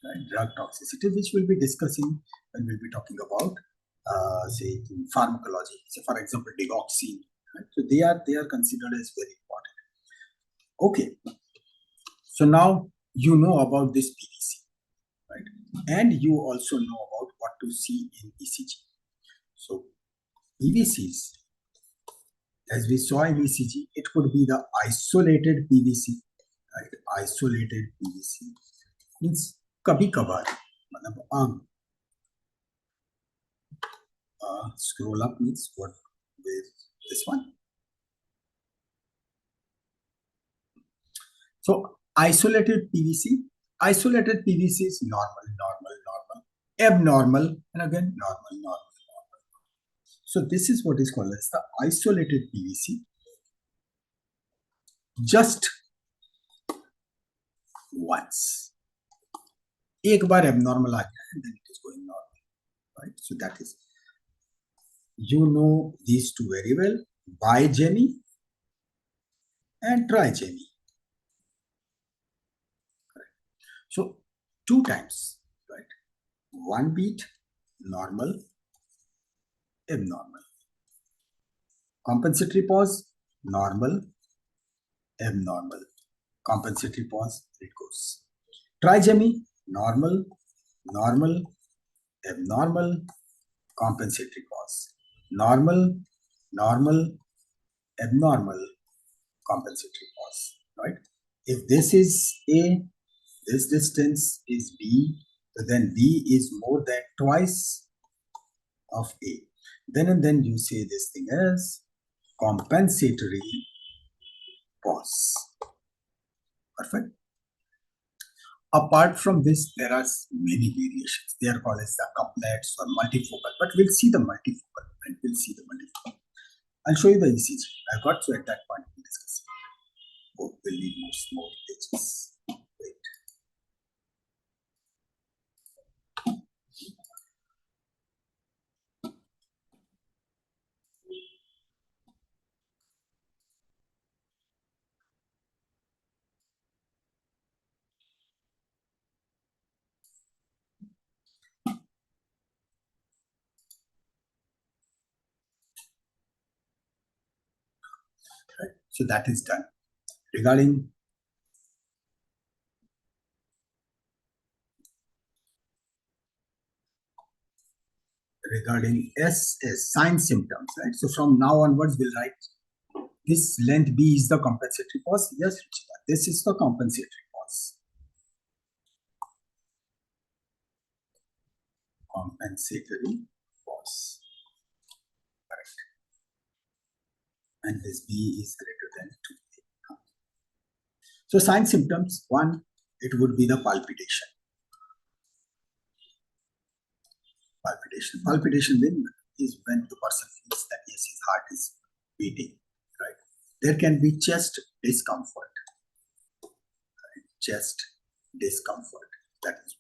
Right? Drug toxicity, which we'll be discussing when we'll be talking about, say, pharmacology. So, for example, digoxin. Right? So they are considered as very important. Okay. So now you know about this PVC. Right? And you also know about what to see in ECG. So PVCs, as we saw in ECG, it could be the isolated PVC, right? Isolated PVC means kabhi kabar, scroll up means what? With this one. So isolated PVC is normal, abnormal, and again normal. So this is what is called as the isolated PVC. Just once. एक बार abnormal आ गया and then it is going normal. Right? So that is, you know these two very well, by Jani and try Jani. So 2 times, right? 1 beat, normal, abnormal. Compensatory pause, normal, abnormal. Compensatory pause, it goes. Trijemi, normal, abnormal, compensatory pause. Normal, abnormal, compensatory pause. Right? If this is A, this distance is B, then B is more than twice of A. Then and then you say this thing as compensatory pause. Perfect. Apart from this, there are many variations. They are called as the couplets or multifocal, but we'll see the multifocal, and we'll see the multifocal. I'll show you the ECG. I got to at that point we'll discuss. Oh, we'll need more pages. Wait. So that is done. Regarding SS, sign symptoms, right? So from now onwards, we'll write this length B is the compensatory pause. Yes, this is the compensatory pause. Compensatory pause. Correct. And this B is greater than 2. So sign symptoms, 1, it would be the palpitation. Palpitation then is when the person feels that yes, his heart is beating, right? There can be chest discomfort, right? Chest discomfort. That is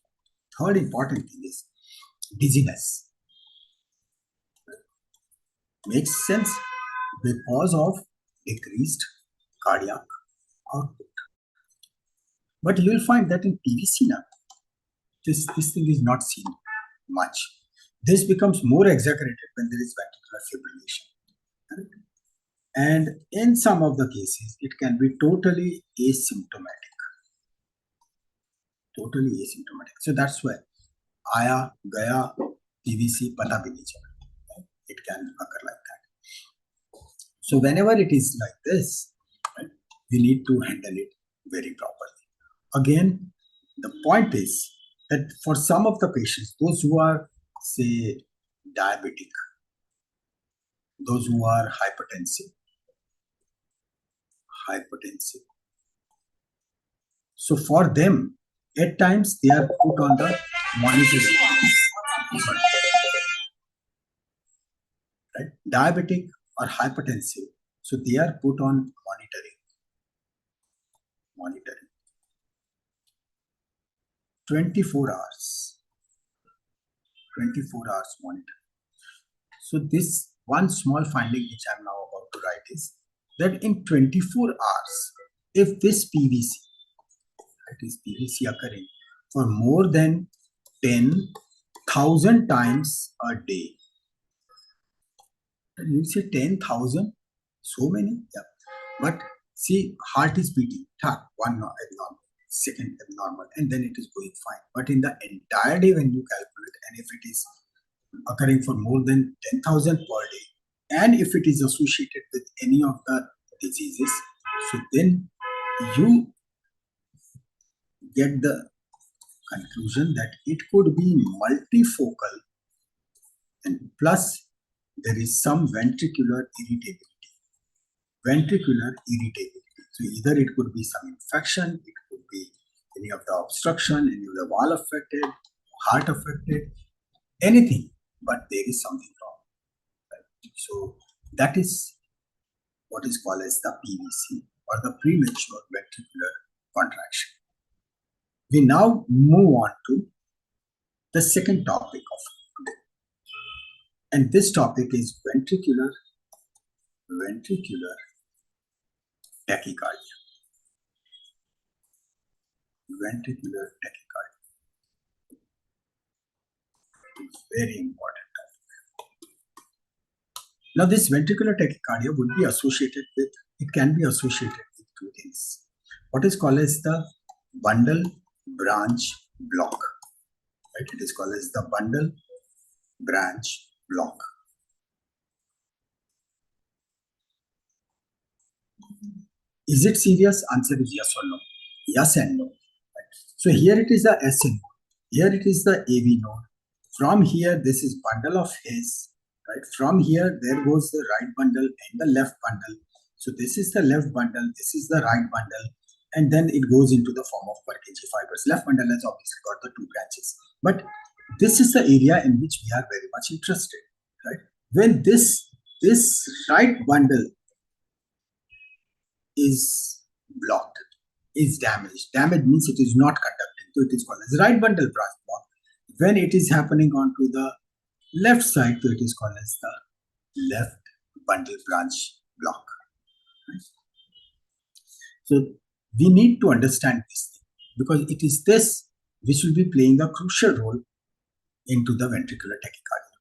one. Third important thing is dizziness. Makes sense because of decreased cardiac output. But you will find that in PVC now, this thing is not seen much. This becomes more exaggerated when there is ventricular fibrillation. Right? And in some of the cases, it can be totally asymptomatic. Totally asymptomatic. So that's why Aya, Gaya, PVC, Pata bhi nahi chala. It can occur like that. So whenever it is like this, right, we need to handle it very properly. Again, the point is that for some of the patients, those who are, say, diabetic, those who are hypertensive. So for them, at times they are put on the monitoring. Right? Diabetic or hypertensive, so they are put on monitoring. 24 hours monitoring. So this one small finding which I am now about to write is that in 24 hours, if this PVC, that is PVC occurring for more than 10,000 times a day. You say 10,000, so many, yeah. But see, heart is beating, one abnormal, second abnormal, and then it is going fine. But in the entire day when you calculate, and if it is occurring for more than 10,000 per day, and if it is associated with any of the diseases, so then you get the conclusion that it could be multifocal, and plus there is some ventricular irritability. So either it could be some infection, it could be any of the obstruction, any of the wall affected, heart affected, anything, but there is something wrong. Right? So that is what is called as the PVC, or the premature ventricular contraction. We now move on to the second topic of today. And this topic is ventricular tachycardia. Ventricular tachycardia. It's very important topic. Now this ventricular tachycardia would be associated with, it can be associated with two things. What is called as the bundle branch block. Right? It is called as the bundle branch block. Is it serious? Answer is yes or no. Yes and no. Right? So here it is the SN node. Here it is the AV node. From here, this is bundle of His. Right? From here, there goes the right bundle and the left bundle. So this is the left bundle. This is the right bundle. And then it goes into the form of Purkinje fibers. Left bundle has obviously got the two branches. But this is the area in which we are very much interested. Right? When this right bundle is blocked, is damaged. Damage means it is not conducting. So it is called as right bundle branch block. When it is happening onto the left side, so it is called as the left bundle branch block. Right? So we need to understand this thing, because it is this which will be playing a crucial role into the ventricular tachycardia.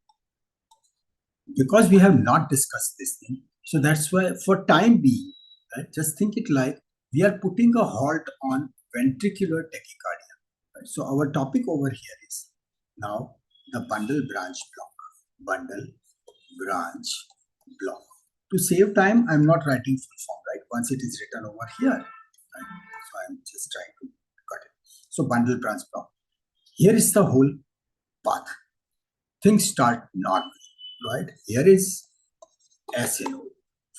Because we have not discussed this thing, so that's why for time being, right, just think it like we are putting a halt on ventricular tachycardia. Right? So our topic over here is now the bundle branch block. Bundle branch block. To save time, I'm not writing full form, right? Once it is written over here, right? So I'm just trying to cut it. So bundle branch block. Here is the whole path. Things start normally, right? Here is SA node.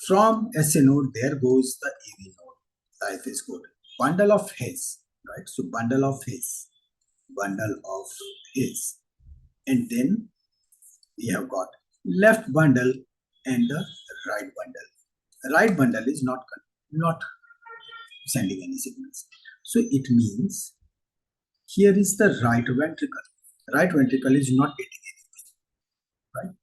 From SA node, there goes the AV node. Life is good. Bundle of His. right? So bundle of his, and then we have got left bundle and the right bundle. The right bundle is not sending any signals. So it means here is the right ventricle. Right ventricle is not getting anything, right?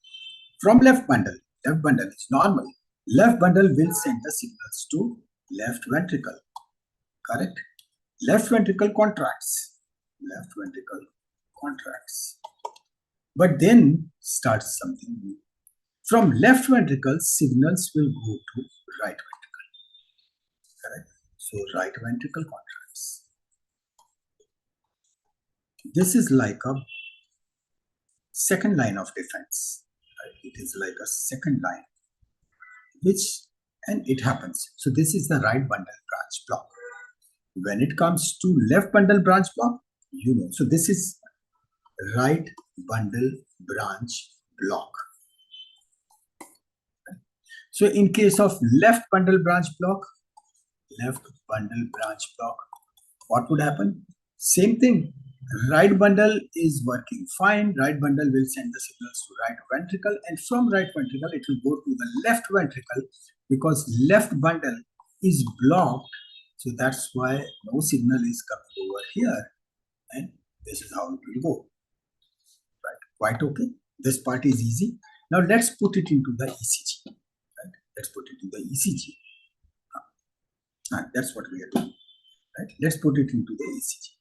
From left bundle is normal. Left bundle will send the signals to left ventricle, correct? Left ventricle contracts. But then starts something new. From left ventricle, signals will go to right ventricle, correct? So right ventricle contracts. This is like a second line of defense, right? It is like a second line, and it happens. So this is the right bundle branch block. When it comes to left bundle branch block, so this is right bundle branch block. So in case of left bundle branch block, what would happen? Same thing. Right bundle is working fine. Right bundle will send the signals to right ventricle, and from right ventricle it will go to the left ventricle because left bundle is blocked. So that's why no signal is coming over here, and this is how it will go. Right? Quite okay. This part is easy. Now let's put it into the ECG. Right? Let's put it into the ECG. That's what we are doing. Right? Let's put it into the ECG.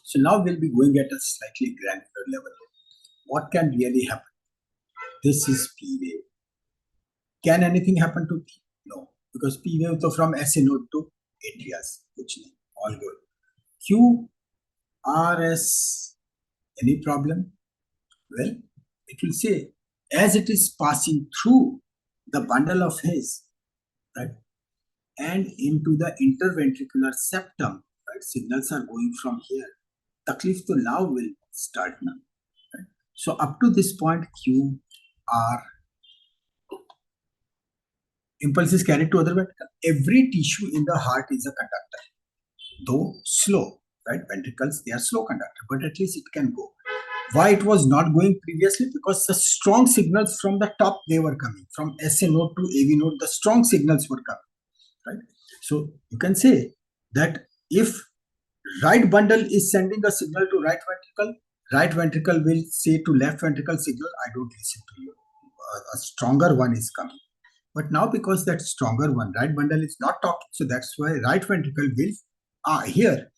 So now we'll be going at a slightly granular level. What can really happen? This is P wave. Can anything happen to P? No, because P wave is from SA node to atrias, all good. Q, R, S, any problem? Well, it will say as it is passing through the bundle of his, right, and into the interventricular septum, right, signals are going from here. Taklif to now will start now. Right? So up to this point, Q, R, impulse is carried to other ventricle. Every tissue in the heart is a conductor, though slow, right? Ventricles, they are slow conductor, but at least it can go. Why it was not going previously? Because the strong signals from the top, they were coming. From SA node to AV node, the strong signals were coming, right? So you can say that if right bundle is sending a signal to right ventricle will say to left ventricle signal, I don't listen to you. A stronger one is coming. But now because that stronger one, right bundle is not talking, so that's why right ventricle will hear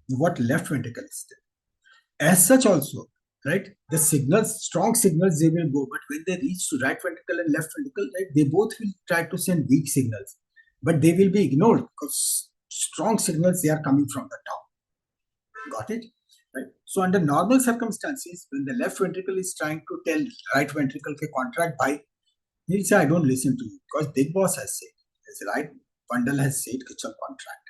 what left ventricle is saying. As such also, right, the signals, strong signals, they will go, but when they reach to right ventricle and left ventricle, right, they both will try to send weak signals, but they will be ignored because strong signals, they are coming from the top. Got it? Right. So under normal circumstances, when the left ventricle is trying to tell right ventricle to contract by, he'll say, I don't listen to you because big boss has said, his right bundle has said, it's a contract.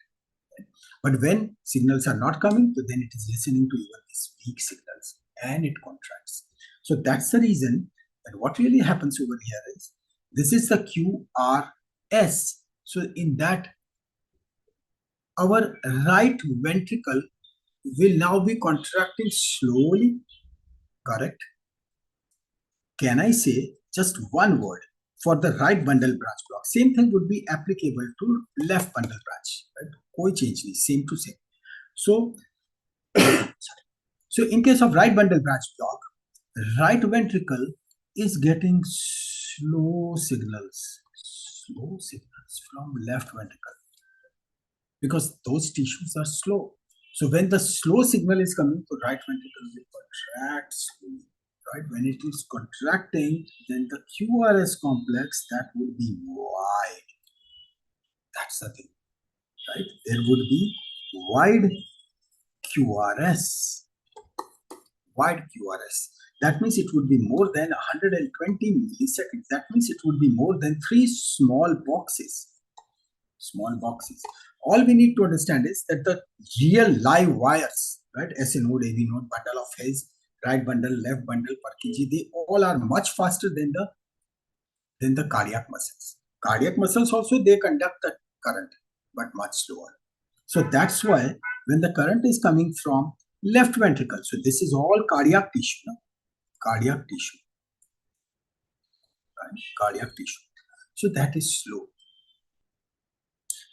Right? But when signals are not coming, so then it is listening to even these weak signals and it contracts. So that's the reason that what really happens over here is, this is the QRS. So in that, our right ventricle will now be contracting slowly, correct? Can I say just one word for the right bundle branch block? Same thing would be applicable to left bundle branch, right? Koi change nahi, same to same. So, so in case of right bundle branch block, right ventricle is getting slow signals from left ventricle because those tissues are slow. So when the slow signal is coming, the right ventricle will contract slowly, right? When it is contracting, then the QRS complex, that would be wide. That's the thing, right? There would be wide QRS. That means it would be more than 120 milliseconds. That means it would be more than 3 small boxes. Small boxes. All we need to understand is that the real live wires, right, SA node, AV node, bundle of phase, right bundle, left bundle, Purkinje, they all are much faster than the cardiac muscles. Cardiac muscles also, they conduct the current, but much slower. So that's why when the current is coming from left ventricle, so this is all cardiac tissue, no? Cardiac tissue, right? Cardiac tissue. So that is slow.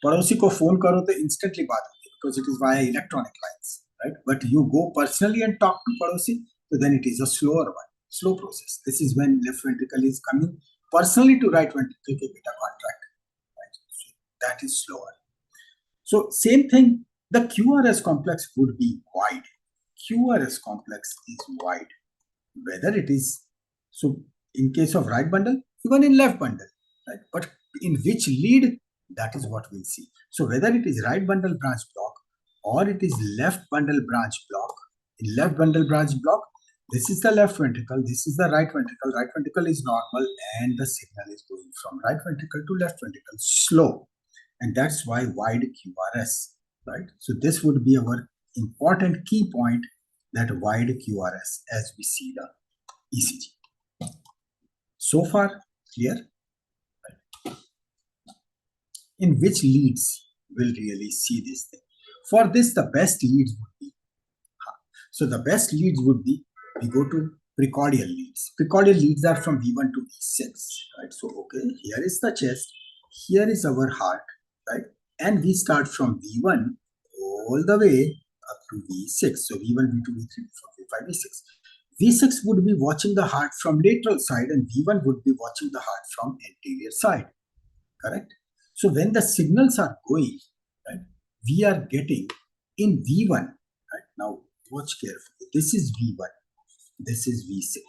पड़ोसी को phone करो तो instantly बात होती है because it is via electronic lines, right? But you go personally and talk to पड़ोसी, so then it is a slower one, slow process. This is when left ventricle is coming personally to right ventricle के beta contract, right? So that is slower. So same thing, the QRS complex would be wide. QRS complex is wide. Whether it is, so in case of right bundle, even in left bundle, right? But in which lead, that is what we'll see. So whether it is right bundle branch block or it is left bundle branch block, in left bundle branch block, this is the left ventricle, this is the right ventricle. Right ventricle is normal and the signal is going from right ventricle to left ventricle slow. And that's why wide QRS, right? So this would be our important key point, that wide QRS as we see the ECG. So far, clear? In which leads will really see this thing? For this, the best leads would be, so the best leads would be, we go to precordial leads. Precordial leads are from V1 to V6, right? So, okay, here is the chest, here is our heart, right? And we start from V1 all the way up to V6. So V1, V2, V3, V4, V5, V6. V6 would be watching the heart from lateral side and V1 would be watching the heart from anterior side, correct? So when the signals are going, right, we are getting in V1, right? Now watch carefully. This is V1, this is V6,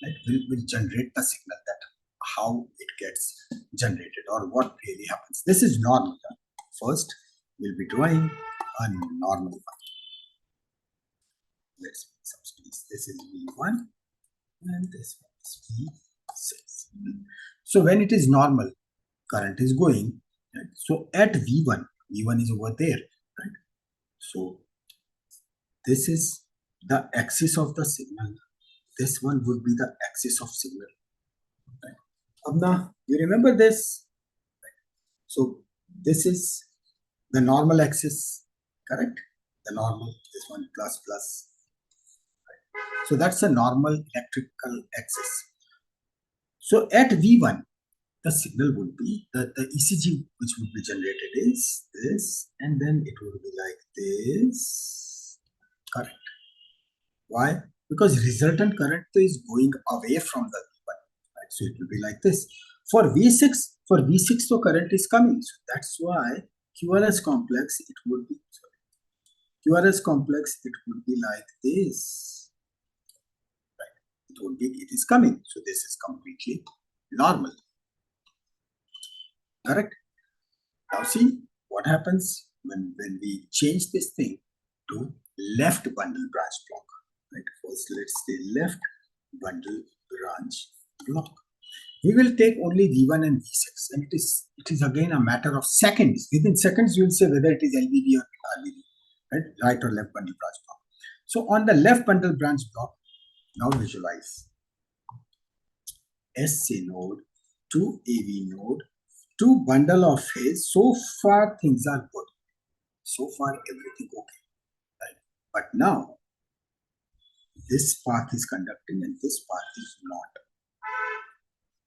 right? Will generate the signal, that how it gets generated or what really happens. This is normal. First, we'll be drawing a normal one. Let's make some space. This is V1 and this one is V6. So when it is normal, current is going. Right? So at V1, V1 is over there, right? So this is the axis of the signal. This one would be the axis of signal. Right? Now, you remember this? Right? So this is the normal axis, correct? The normal, this one plus plus. Right? So that's a normal electrical axis. So at V1, the signal would be, the ECG which would be generated is this, and then it would be like this, correct? Why? Because resultant current is going away from the V1, right? So it will be like this. For V6, so current is coming. So that's why QRS complex, it would be, QRS complex, it would be like this, right? It would be, it is coming. So this is completely normal. Correct? Now see what happens when we change this thing to left bundle branch block. Right? First, let's say left bundle branch block. We will take only V1 and V6, and it is again a matter of seconds. Within seconds, you will say whether it is LBB or RBB, right? Right or left bundle branch block. So on the left bundle branch block, now visualize SA node to AV node to bundle of phase. So far things are good. So far everything okay. Right? But now this path is conducting and this path is not.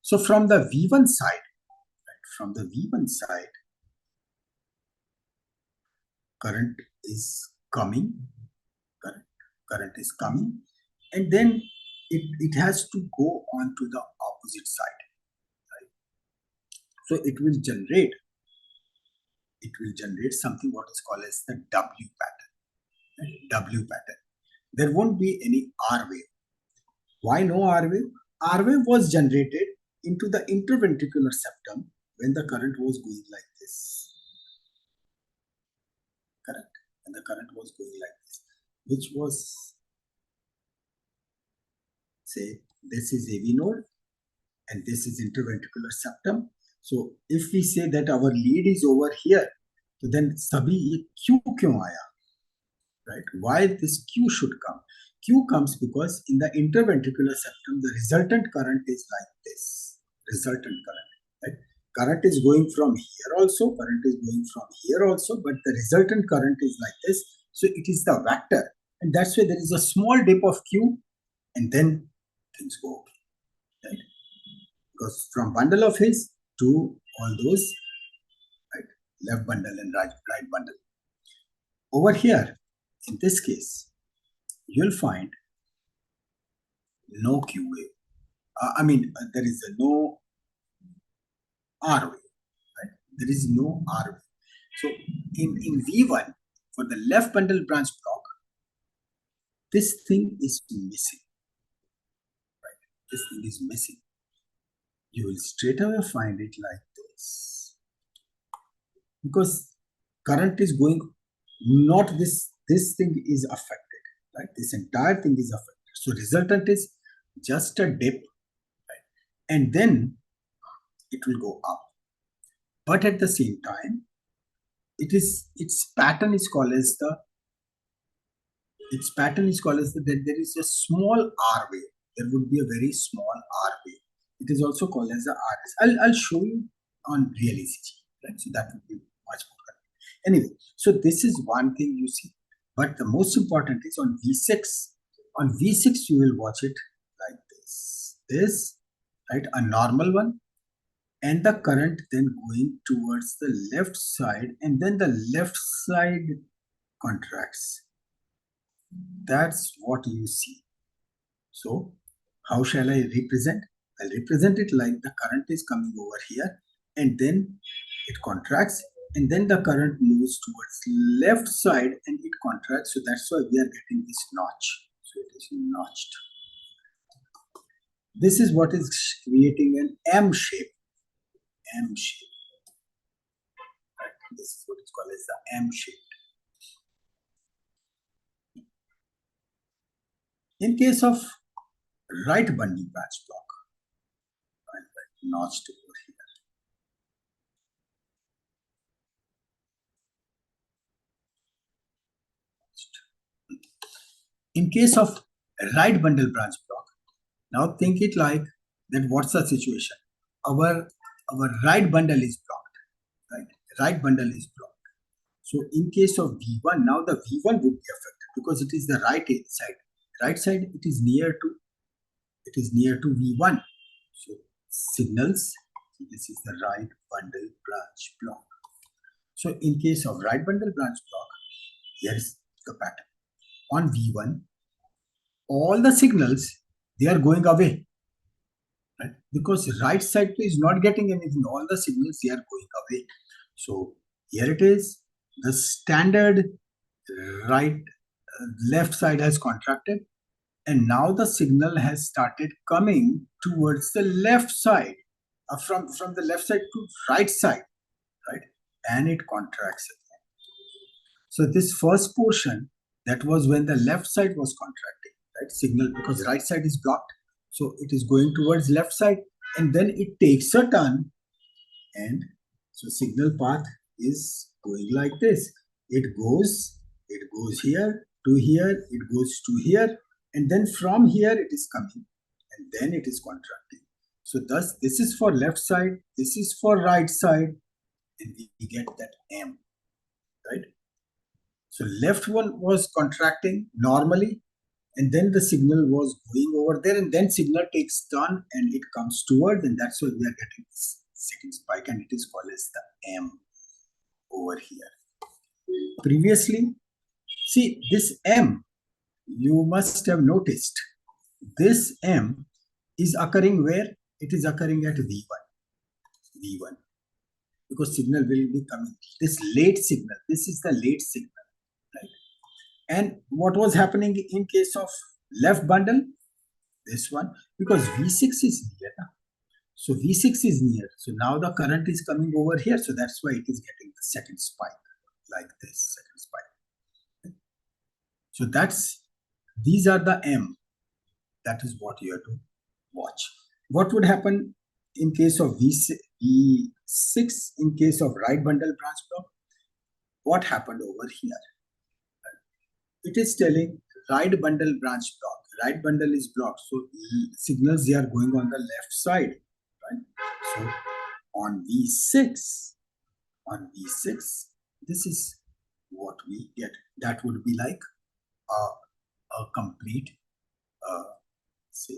So from the V1 side, right, from the V1 side, current is coming. Current is coming, and then it has to go on to the opposite side. So it will generate something what is called as the W pattern. Right? W pattern. There won't be any R wave. Why no R wave? R wave was generated into the interventricular septum when the current was going like this. Correct? And the current was going like this, which was say this is AV node and this is interventricular septum. So if we say that our lead is over here, so then sabhi ye Q kyun aaya? Right? Why this Q should come? Q comes because in the interventricular septum, the resultant current is like this. Resultant current. Right? Current is going from here also, current is going from here also, but the resultant current is like this. So it is the vector. And that's why there is a small dip of Q and then things go okay. Right? Because from bundle of his to all those, right, left bundle and right bundle. Over here, in this case, you'll find no Q wave. There is no R wave, right? There is no R wave. So in V1, for the left bundle branch block, this thing is missing, right? This thing is missing. You will straight away find it like this. Because current is going, not this thing is affected, right? This entire thing is affected. So resultant is just a dip, right? And then it will go up. But at the same time, its pattern is called as that there is a small R wave. There would be a very small R wave. It is also called as the RS. I'll show you on real ECG, right? So that would be much more correct. Anyway, so this is one thing you see. But the most important is on V6. On V6, you will watch it like this. This, right, a normal one. And the current then going towards the left side, and then the left side contracts. That's what you see. So how shall I represent? I'll represent it like the current is coming over here, and then it contracts, and then the current moves towards left side and it contracts. So that's why we are getting this notch. So it is notched. This is what is creating an M shape. M shape. Right? This is what is called as the M shape. In case of right bundle branch block, right, notched over here. In case of right bundle branch block, now think it like that. What's the situation? Our right bundle is blocked, right? Right bundle is blocked. So in case of V1, now the V1 would be affected because it is the right side. Right side, it is near to V1. So signals, this is the right bundle branch block. So in case of right bundle branch block, here is the pattern. On V1, all the signals, they are going away. Right? Because right side is not getting anything. All the signals, they are going away. So here it is. The standard left side has contracted, and now the signal has started coming towards the left side, from the left side to right side, right? And it contracts again. So this first portion, that was when the left side was contracting, right? Signal, because right side is blocked. So it is going towards left side, and then it takes a turn, and so signal path is going like this. It goes here to here, it goes to here, and then from here it is coming, and then it is contracting. So thus, this is for left side, this is for right side, and we get that M, right? So left one was contracting normally, and then the signal was going over there, and then signal takes turn and it comes toward, and that's why we are getting this second spike, and it is called as the M over here. Previously, see this M, you must have noticed this M is occurring where? It is occurring at V1, because signal will be coming. This late signal, this is the late signal, right? And what was happening in case of left bundle? This one, because V6 is near. So V6 is near. So now the current is coming over here. So that's why it is getting the second spike, like this, second spike. So these are the M. That is what you have to watch. What would happen in case of V6 in case of right bundle branch block? What happened over here? It is telling right bundle branch block. Right bundle is blocked, so signals they are going on the left side, right? So on V6, this is what we get. That would be like a complete, say,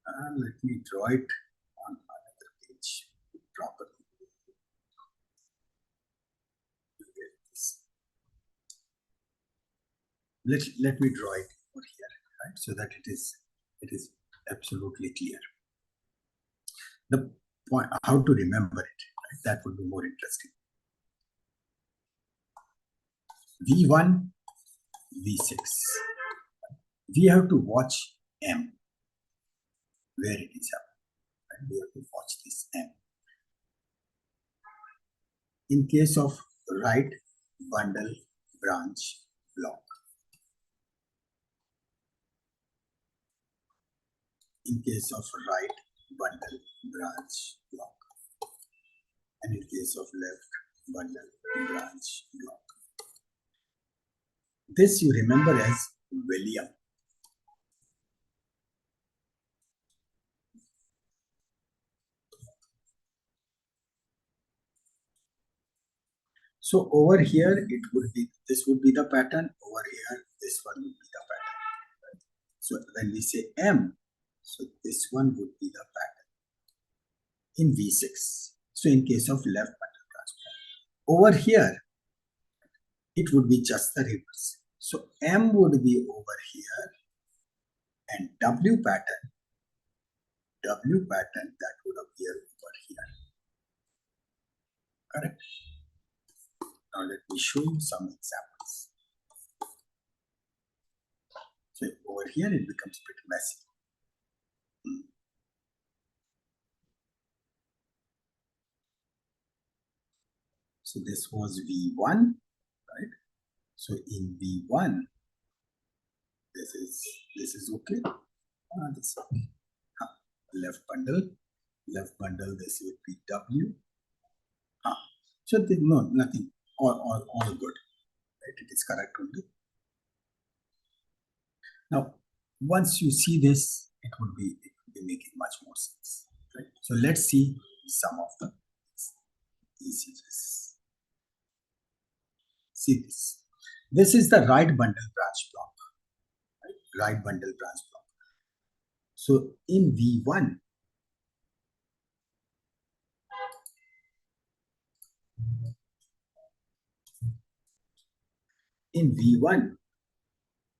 let me draw it on another page properly. Let me draw it over here, right, so that it is absolutely clear. The point, how to remember it, right? That would be more interesting. V1, V6. We have to watch M, where it is up. Right? We have to watch this M. In case of right bundle branch block. In case of right bundle branch block. And in case of left bundle branch block. This you remember as William. So over here, it would be, this would be the pattern. Over here, this one would be the pattern. Right? So when we say M, so this one would be the pattern in V6. So in case of left bundle branch block. Over here, it would be just the reverse. So M would be over here and W pattern that would appear over here. Correct? Now let me show you some examples. So over here it becomes pretty messy. So this was V1, right? So in V1, this is okay. This is okay. Left bundle, this would be W. So no, nothing. All good. Right? It is correct only. Now, once you see this, it would be making much more sense. Right? So let's see some of the ECGs. See this. This is the right bundle branch block. Right? Right bundle branch block. So in V1,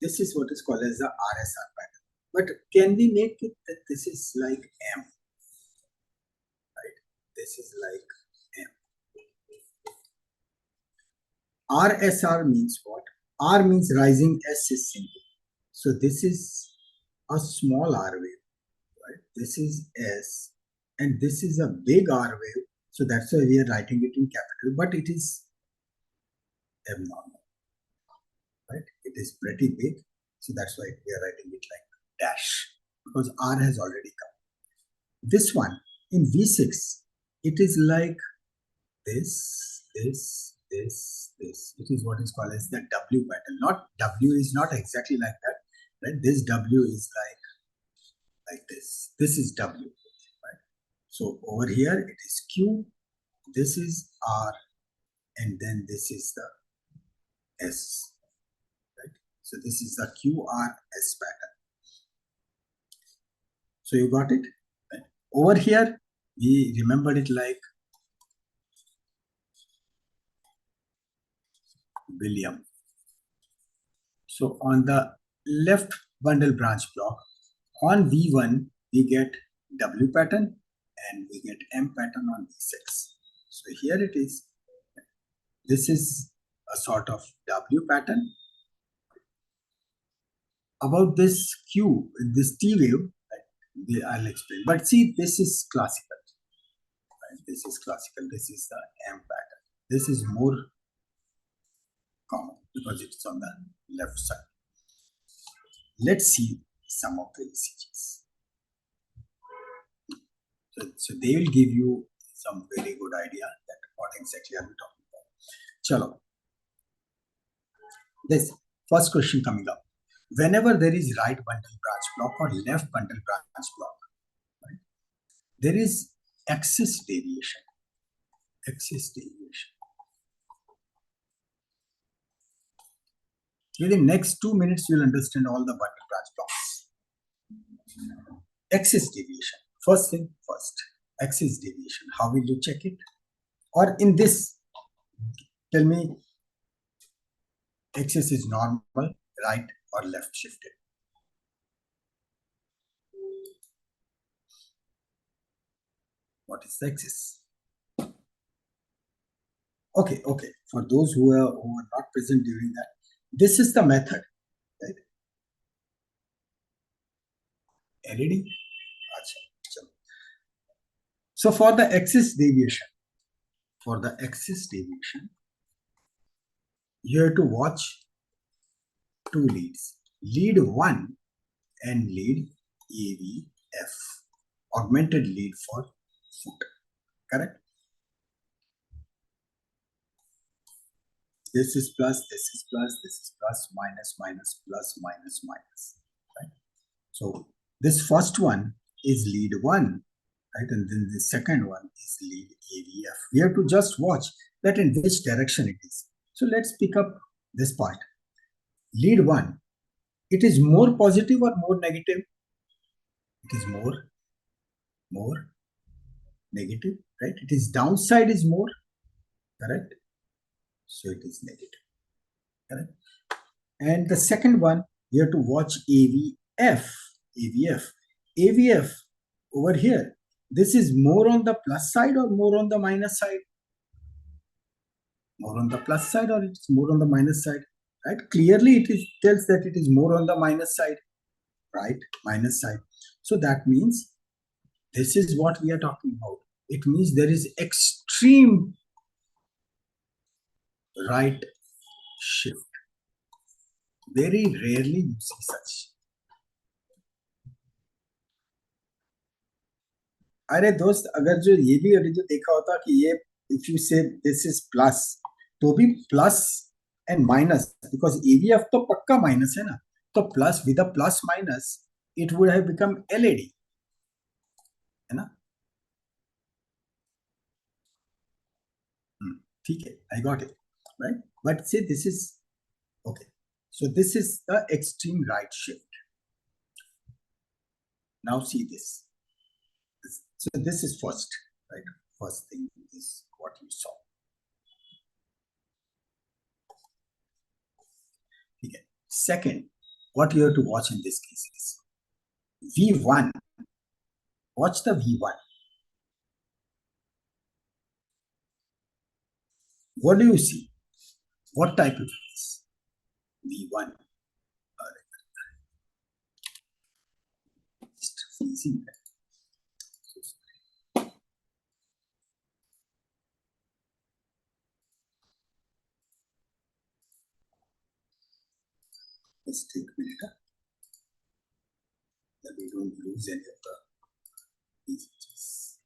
this is what is called as the RSR pattern. But can we make it that this is like M? Right? This is like M. RSR means what? R means rising, S is single. So this is a small R wave. Right? This is S. And this is a big R wave. So that's why we are writing it in capital. But it is abnormal. Right? It is pretty big. So that's why we are writing it like dash. Because R has already come. This one, in V6, it is like this. It is what is called as the W pattern. Not W is not exactly like that. Right? This W is like this. This is W. Right? So over here it is Q. This is R, and then this is the S. Right? So this is the QRS pattern. So you got it? Right? Over here we remembered it like William. So on the left bundle branch block, on V1 we get W pattern and we get M pattern on V6. So here it is. This is a sort of W pattern. About this Q, this T wave, right, I'll explain. But see, this is classical. Right? This is classical. This is the M pattern. This is more common because it's on the left side. Let's see some of the ECGs. So they will give you some very good idea that what exactly are we talking about. Chalo. This first question coming up. Whenever there is right bundle branch block or left bundle branch block, right, there is axis deviation. Axis deviation. Within next 2 minutes, you will understand all the bundle branch blocks. Axis deviation. First thing first. Axis deviation. How will you check it? Or in this, tell me, axis is normal, right or left shifted? What is the axis? Okay. For those who are not present during that, this is the method, right? LED. So for the axis deviation, you have to watch two leads, lead 1 and lead AVF, augmented lead for foot, correct? This is plus, this is plus, this is plus, minus, minus, plus, minus, minus, right? So this first one is lead 1, right? And then the second one is lead AVF. We have to just watch that in which direction it is. So let's pick up this part. Lead 1, it is more positive or more negative? It is more negative, right? It is downside is more, correct? So it is negative, correct? And the second one, you have to watch AVF. AVF over here. This is more on the plus side or more on the minus side? More on the plus side or it's more on the minus side, right? Clearly it tells that it is more on the minus side, right? Minus side. So that means this is what we are talking about. It means there is extreme right shift. Very rarely you see such. अरे दोस्त, अगर जो ये भी अभी जो देखा होता कि ये if you say this is plus, तो भी plus and minus, because AVF तो पक्का minus है ना, तो plus with a plus minus it would have become LED, है ना? ठीक है, I got it, right? But say this is okay. So this is the extreme right shift. Now see this. So this is first, right? First thing is what you saw. Okay. Second, what you have to watch in this case is V1. Watch the V1. What do you see? What type of this? V1. Just freezing that. Let's take a minute that we don't lose any of the images.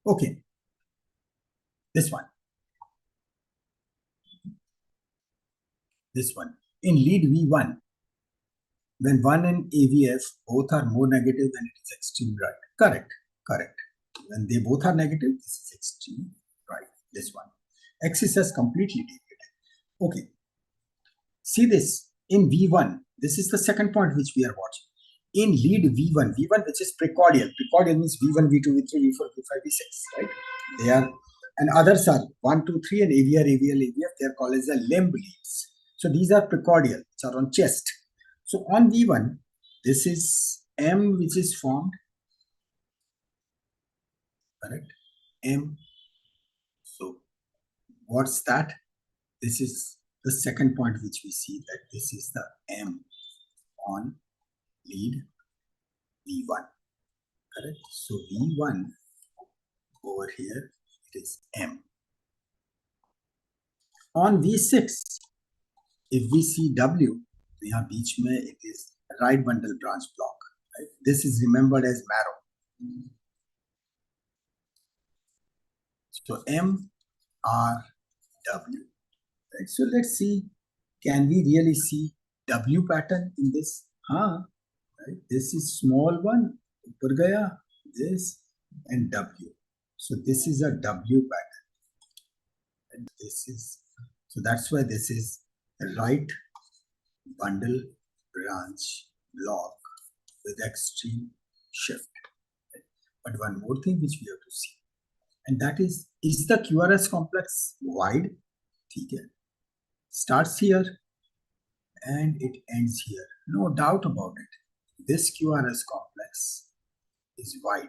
Okay. This one. This one. In lead V1, when 1 and AVF both are more negative, then it is extreme right. Correct. When they both are negative, this is extreme right. This one. Axis has completely deviated. Okay. See this. In V1, this is the second point which we are watching. In lead V1, which is precordial. Precordial means V1, V2, V3, V4, V5, V6, right? They are, and others are 1, 2, 3 and AVR, AVL, AVF. They are called as the limb leads. So these are precordial, which are on chest. So on V1, this is M which is formed, correct? M. So what's that? this is the second point which we see, that this is the M on lead V1. Correct? So V1 over here, it is M. On V6, if we see W, यहाँ बीच में it is right bundle branch block. Right? This is remembered as marrow. So M, R, W. Right? So let's see, can we really see W pattern in this? Right? This is small one, upar gaya, this and W. So this is a W pattern. And this is, so that's why this is a right bundle branch block with extreme shift. But one more thing which we have to see, and that is the QRS complex wide? Okay. Starts here and it ends here. No doubt about it. This QRS complex is wide.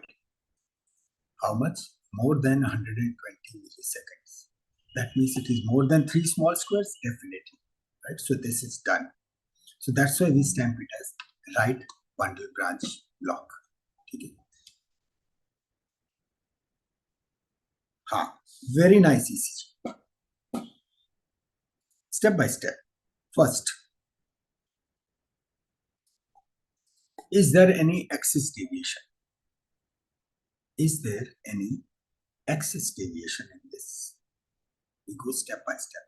How much? More than 120 milliseconds. That means it is more than 3 small squares? Definitely. Right? So this is done. So that's why we stamp it as right bundle branch block. Okay. Very nice ECG. Step by step. First, is there any axis deviation? Is there any axis deviation in this? We go step by step.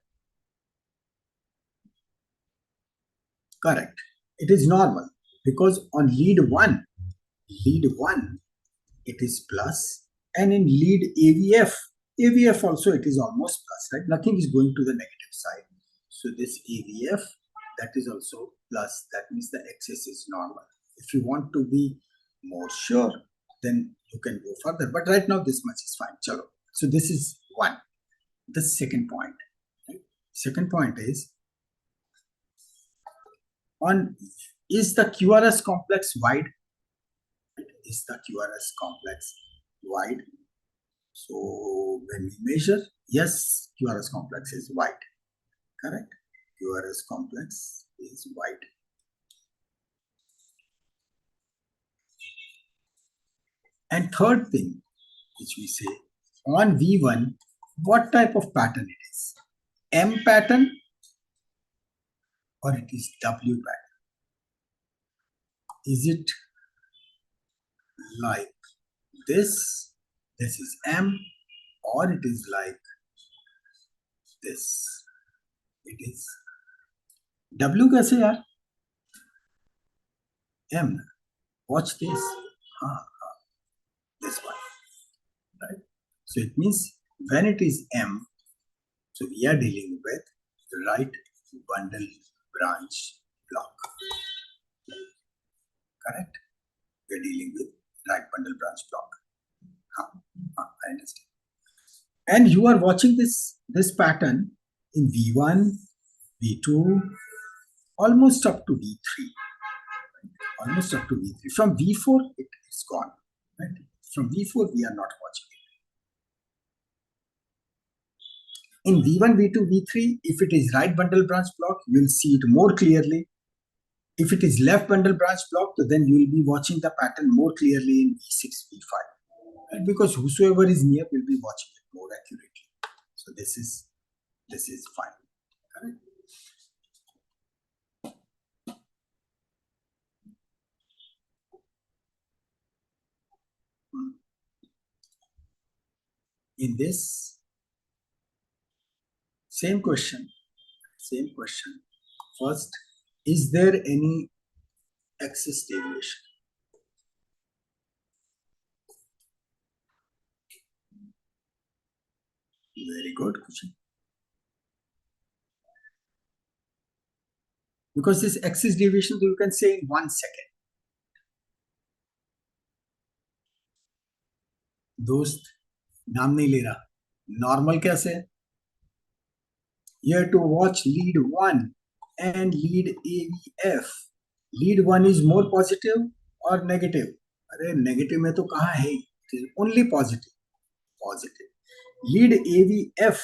Correct. It is normal because on lead 1, it is plus, and in lead AVF also it is almost plus, right? Nothing is going to the negative side. So this AVF, that is also plus. That means the axis is normal. If you want to be more sure, then you can go further. But right now this much is fine. Chalo. So this is one. The second point. Right? Second point is, is the QRS complex wide? Is the QRS complex wide? So when we measure, yes, QRS complex is wide. Correct? QRS complex is wide. And third thing which we say, on V1, what type of pattern it is? M pattern or it is W pattern? Is it like this? This is M, or it is like this? It is W kaise yaar? M. Watch this. This one. Right? So it means when it is M, so we are dealing with the right bundle branch block. Correct? We are dealing with right bundle branch block. I understand. And you are watching this pattern in V1, V2, almost up to V3. Almost up to V3. From V4, it is gone. Right? From V4, we are not watching it. In V1, V2, V3, if it is right bundle branch block, you will see it more clearly. If it is left bundle branch block, then you will be watching the pattern more clearly in V6, V5. Right? Because whosoever is near will be watching it more accurately. So this is fine. Correct? In this, same question. First, is there any axis deviation? Very good, Kushi. Because this axis deviation you can say in 1 second. दोस्त नाम नहीं ले रहा. Normal कैसे? You have to watch lead 1 and lead AVF. Lead 1 is more positive or negative? अरे negative में तो कहाँ है? It is only positive. Lead AVF.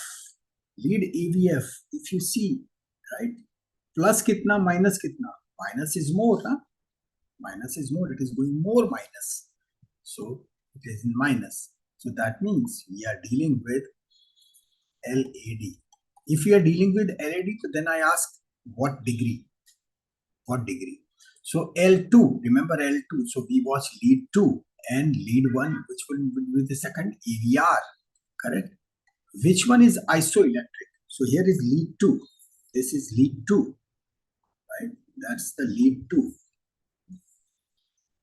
lead AVF, if you see, right, plus kitna, minus kitna, minus is more, huh? Minus is more, it is going more minus. So it is in minus. So that means we are dealing with LAD. If we are dealing with LAD, then I ask what degree? What degree? So L2, remember L2. So we watch lead 2 and lead 1, which will be the second AVR, correct? Which one is isoelectric? So here is lead 2. This is lead 2, right? That's the lead 2.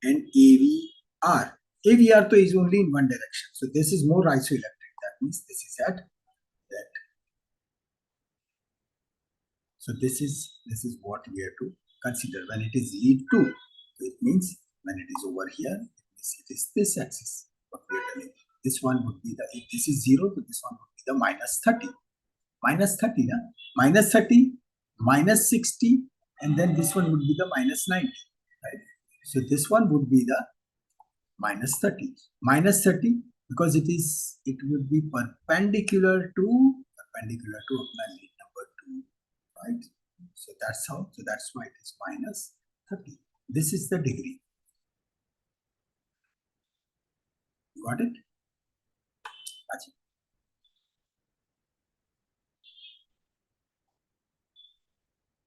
And AVR. AVR is only in one direction. So this is more isoelectric. That means this is at that. So this is what we have to consider. When it is lead 2, it means when it is over here, it is this axis. What we are telling. This one would be the, if this is 0, so this one would be the minus 30. Minus 30, na? Minus 30, minus 60, and then this one would be the minus 90, right? So this one would be the minus 30. Minus 30, because it would be perpendicular to lead number 2, right? So that's how, so that's why it is minus 30. This is the degree. Got it? Achha.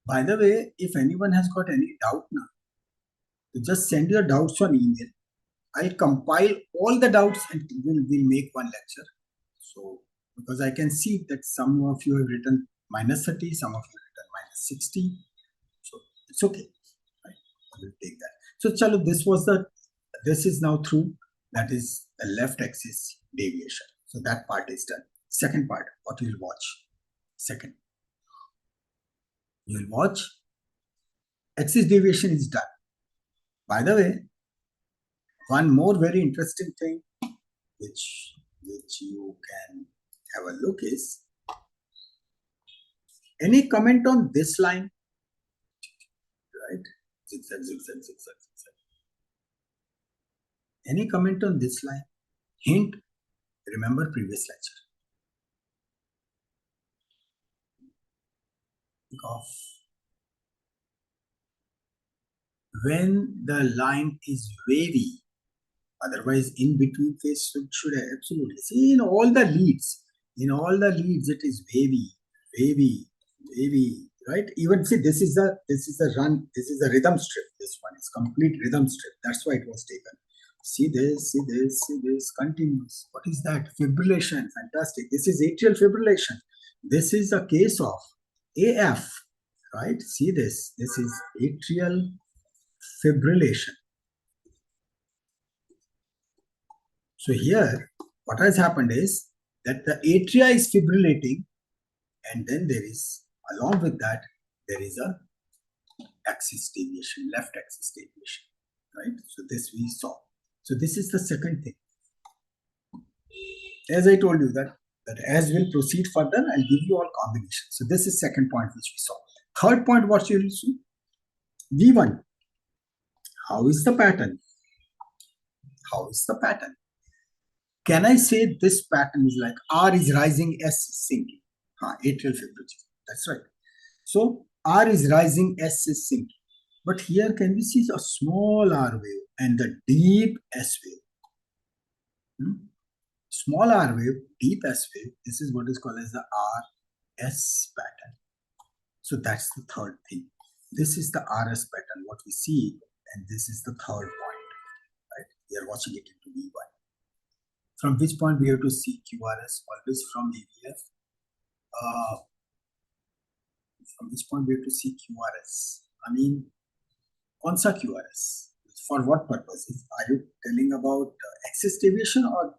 By the way, if anyone has got any doubt now, just send your doubts on email. I'll compile all the doubts and we'll make one lecture. So, because I can see that some of you have written minus 30, some of you have written minus 60. So, it's okay. Right? I will take that. So, chalo, this is now through. That is the left axis deviation. So, that part is done. Second part, what you will watch. Second, you will watch axis deviation is done. By the way, one more very interesting thing which you can have a look is, any comment on this line? Right? Zigzag, zigzag, zigzag, zigzag. Any comment on this line? Hint, remember previous lecture. Of when the line is wavy, otherwise in between phase should absolutely see in all the leads. In all the leads, it is wavy, right? Even see, this is a run. This is a rhythm strip. This one is complete rhythm strip. That's why it was taken. See this, see this, see this, continuous. What is that? Fibrillation. Fantastic. This is atrial fibrillation. This is a case of AF, right? See this. This is atrial fibrillation. So here, what has happened is that the atria is fibrillating, and then there is, along with that, there is a axis deviation, left axis deviation, right? So this we saw. So this is the second thing. As I told you that as we'll proceed further, I'll give you all combinations. So this is second point which we saw. Third point, what you will see? V1. How is the pattern? How is the pattern? Can I say this pattern is like R is rising, S is sinking? Atrial fibrillation. That's right. So R is rising, S is sinking. But here can we see a small R wave and the deep S wave? Small R wave, deep S wave. This is what is called as the RS pattern. So that's the third thing. This is the RS pattern, what we see, and this is the third point. Right? We are watching it into V1. From which point we have to see QRS? Always from AVF. From which point we have to see QRS? I mean, konsa QRS? For what purposes? Are you telling about axis deviation or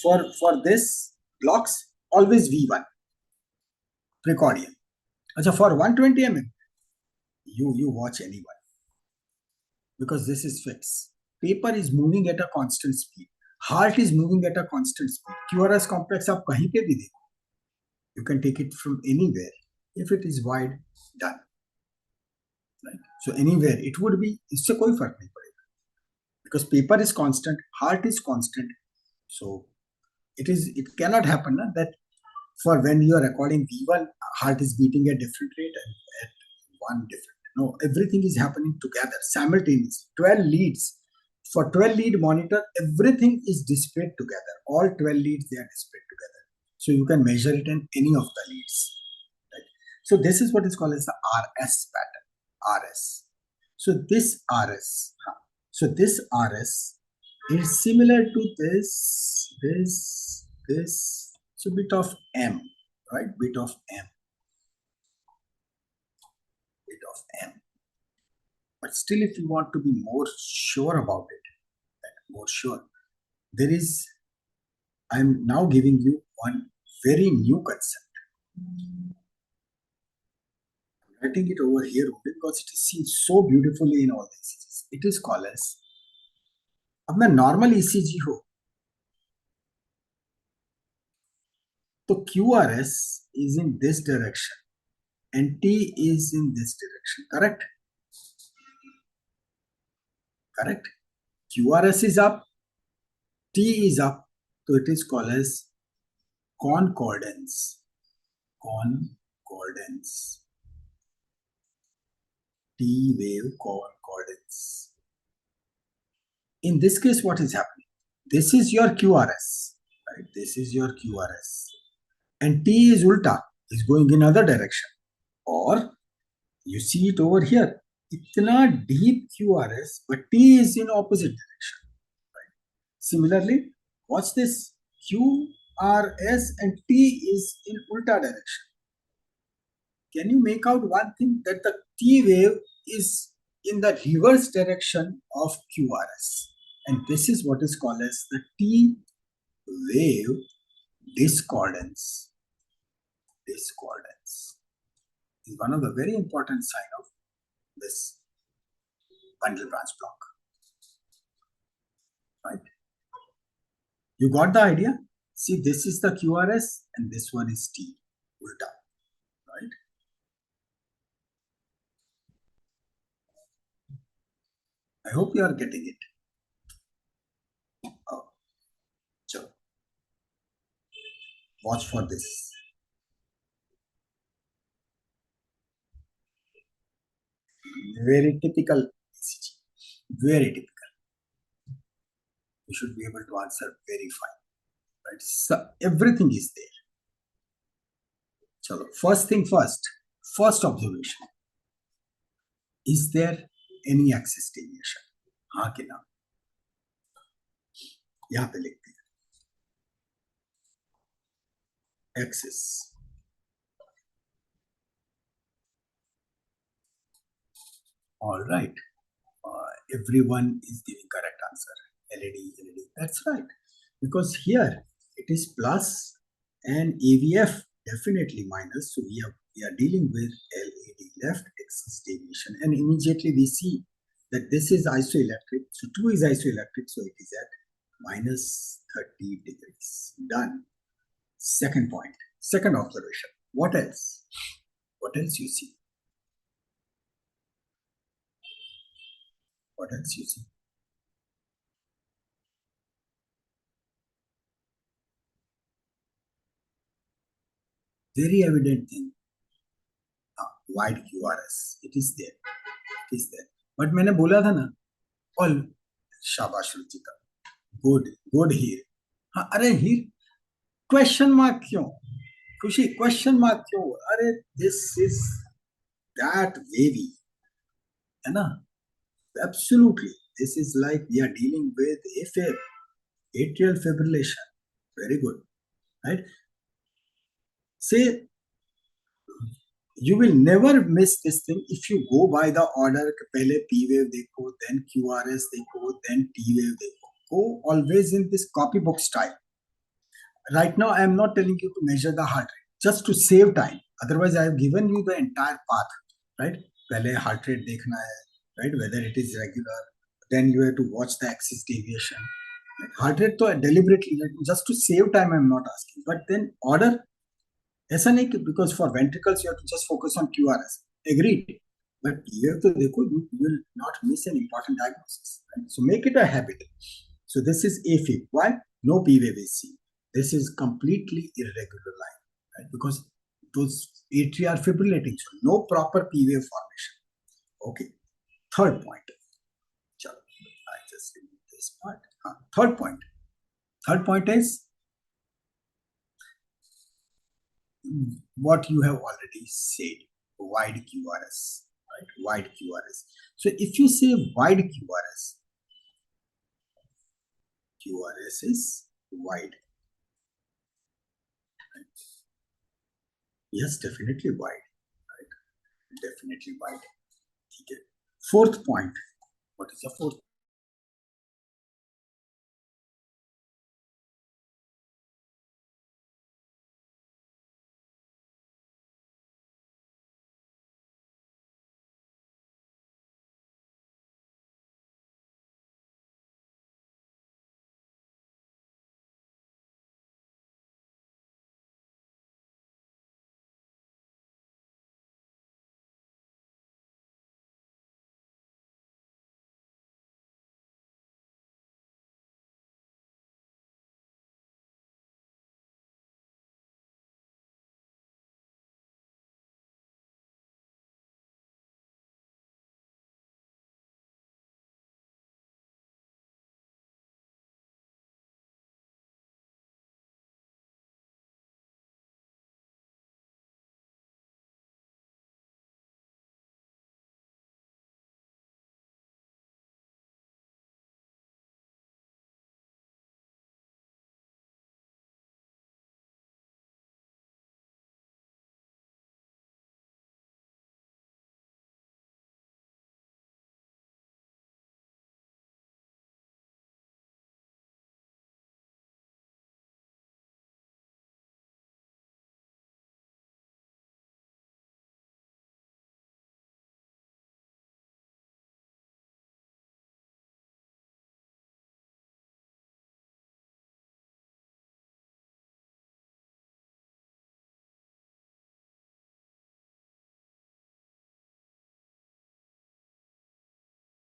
for this blocks? Always V1. Precordial. So for 120 mm, you watch anyone, because this is fixed. Paper is moving at a constant speed. Heart is moving at a constant speed. QRS complex आप कहीं पे भी देखो. You can take it from anywhere. If it is wide, done. Right? So anywhere it would be. इससे कोई फर्क नहीं पड़ेगा. Because paper is constant, heart is constant. So it cannot happen that For when you are recording V1, heart is beating at different rate and at one different. No, everything is happening together simultaneously. 12 leads. For 12 lead monitor, everything is displayed together. All 12 leads, they are displayed together. So you can measure it in any of the leads. Right? So this is what is called as the RS pattern. RS. So this RS. this RS is similar to this. So bit of M, right? Bit of M. But still, if you want to be more sure about it, I'm now giving you one very new concept. I'm writing it over here because it is seen so beautifully in all the ECGs. It is called as, अब मैं normal ECG हो, तो QRS is in this direction and T is in this direction, correct? Correct. QRS is up, T is up, so it is called as concordance. Concordance. T wave concordance. In this case, what is happening? This is your QRS, right? This is your QRS. And T is ulta, is going in other direction. Or you see it over here. Itna deep QRS, but T is in opposite direction. Right? Similarly, watch this. QRS and T is in ulta direction. Can you make out one thing? That the T wave is in the reverse direction of QRS. And this is what is called as the T wave discordance. Discordance is one of the very important signs of this bundle branch block. Right? You got the idea? See, this is the QRS and this one is T, ulta. Right? I hope you are getting it. Oh, sure. Watch for this. Very typical ECG. Very typical. You should be able to answer very fine. Right? So everything is there. So first thing first. First observation. Is there any axis deviation? हाँ कि ना? यहाँ पे लिखते हैं. Axis. All right. Everyone is giving correct answer. LED. That's right. Because here it is plus and AVF definitely minus. So we are dealing with LED left axis deviation. And immediately we see that this is isoelectric. So 2 is isoelectric. So it is at minus 30 degrees. Done. Second point. Second observation. What else? What else you see? What else you see? Very evident thing. Wide QRS. It is there. It is there. But मैंने बोला था ना, all शाबाश Ruchika. Good here. हाँ, अरे here question mark क्यों? खुशी question mark क्यों? अरे this is that wavy. है ना? Absolutely. This is like we are dealing with AFib, atrial fibrillation. Very good. Right? Say, you will never miss this thing if you go by the order. पहले P wave देखो, then QRS देखो, then T wave देखो. Go always in this copybook style. Right now, I am not telling you to measure the heart rate, just to save time. Otherwise, I have given you the entire path. Right? पहले heart rate देखना है. Right? Whether it is regular, then you have to watch the axis deviation. Right? Heart rate to deliberately, just to save time, I am not asking. But then order, ऐसा नहीं, because for ventricles you have to just focus on QRS. Agreed. But you have to, you will not miss an important diagnosis. Right? So make it a habit. So this is AFib. Why? No P wave is seen. This is completely irregular line. right? Because those atria are fibrillating, so no proper P wave formation. Okay. Third point. I just remove this part. Third point. Third point is what you have already said, wide QRS, right? Wide QRS. So if you say wide QRS, QRS is wide. Right? Yes, definitely wide, right? Definitely wide. Okay. Fourth point. What is the fourth point?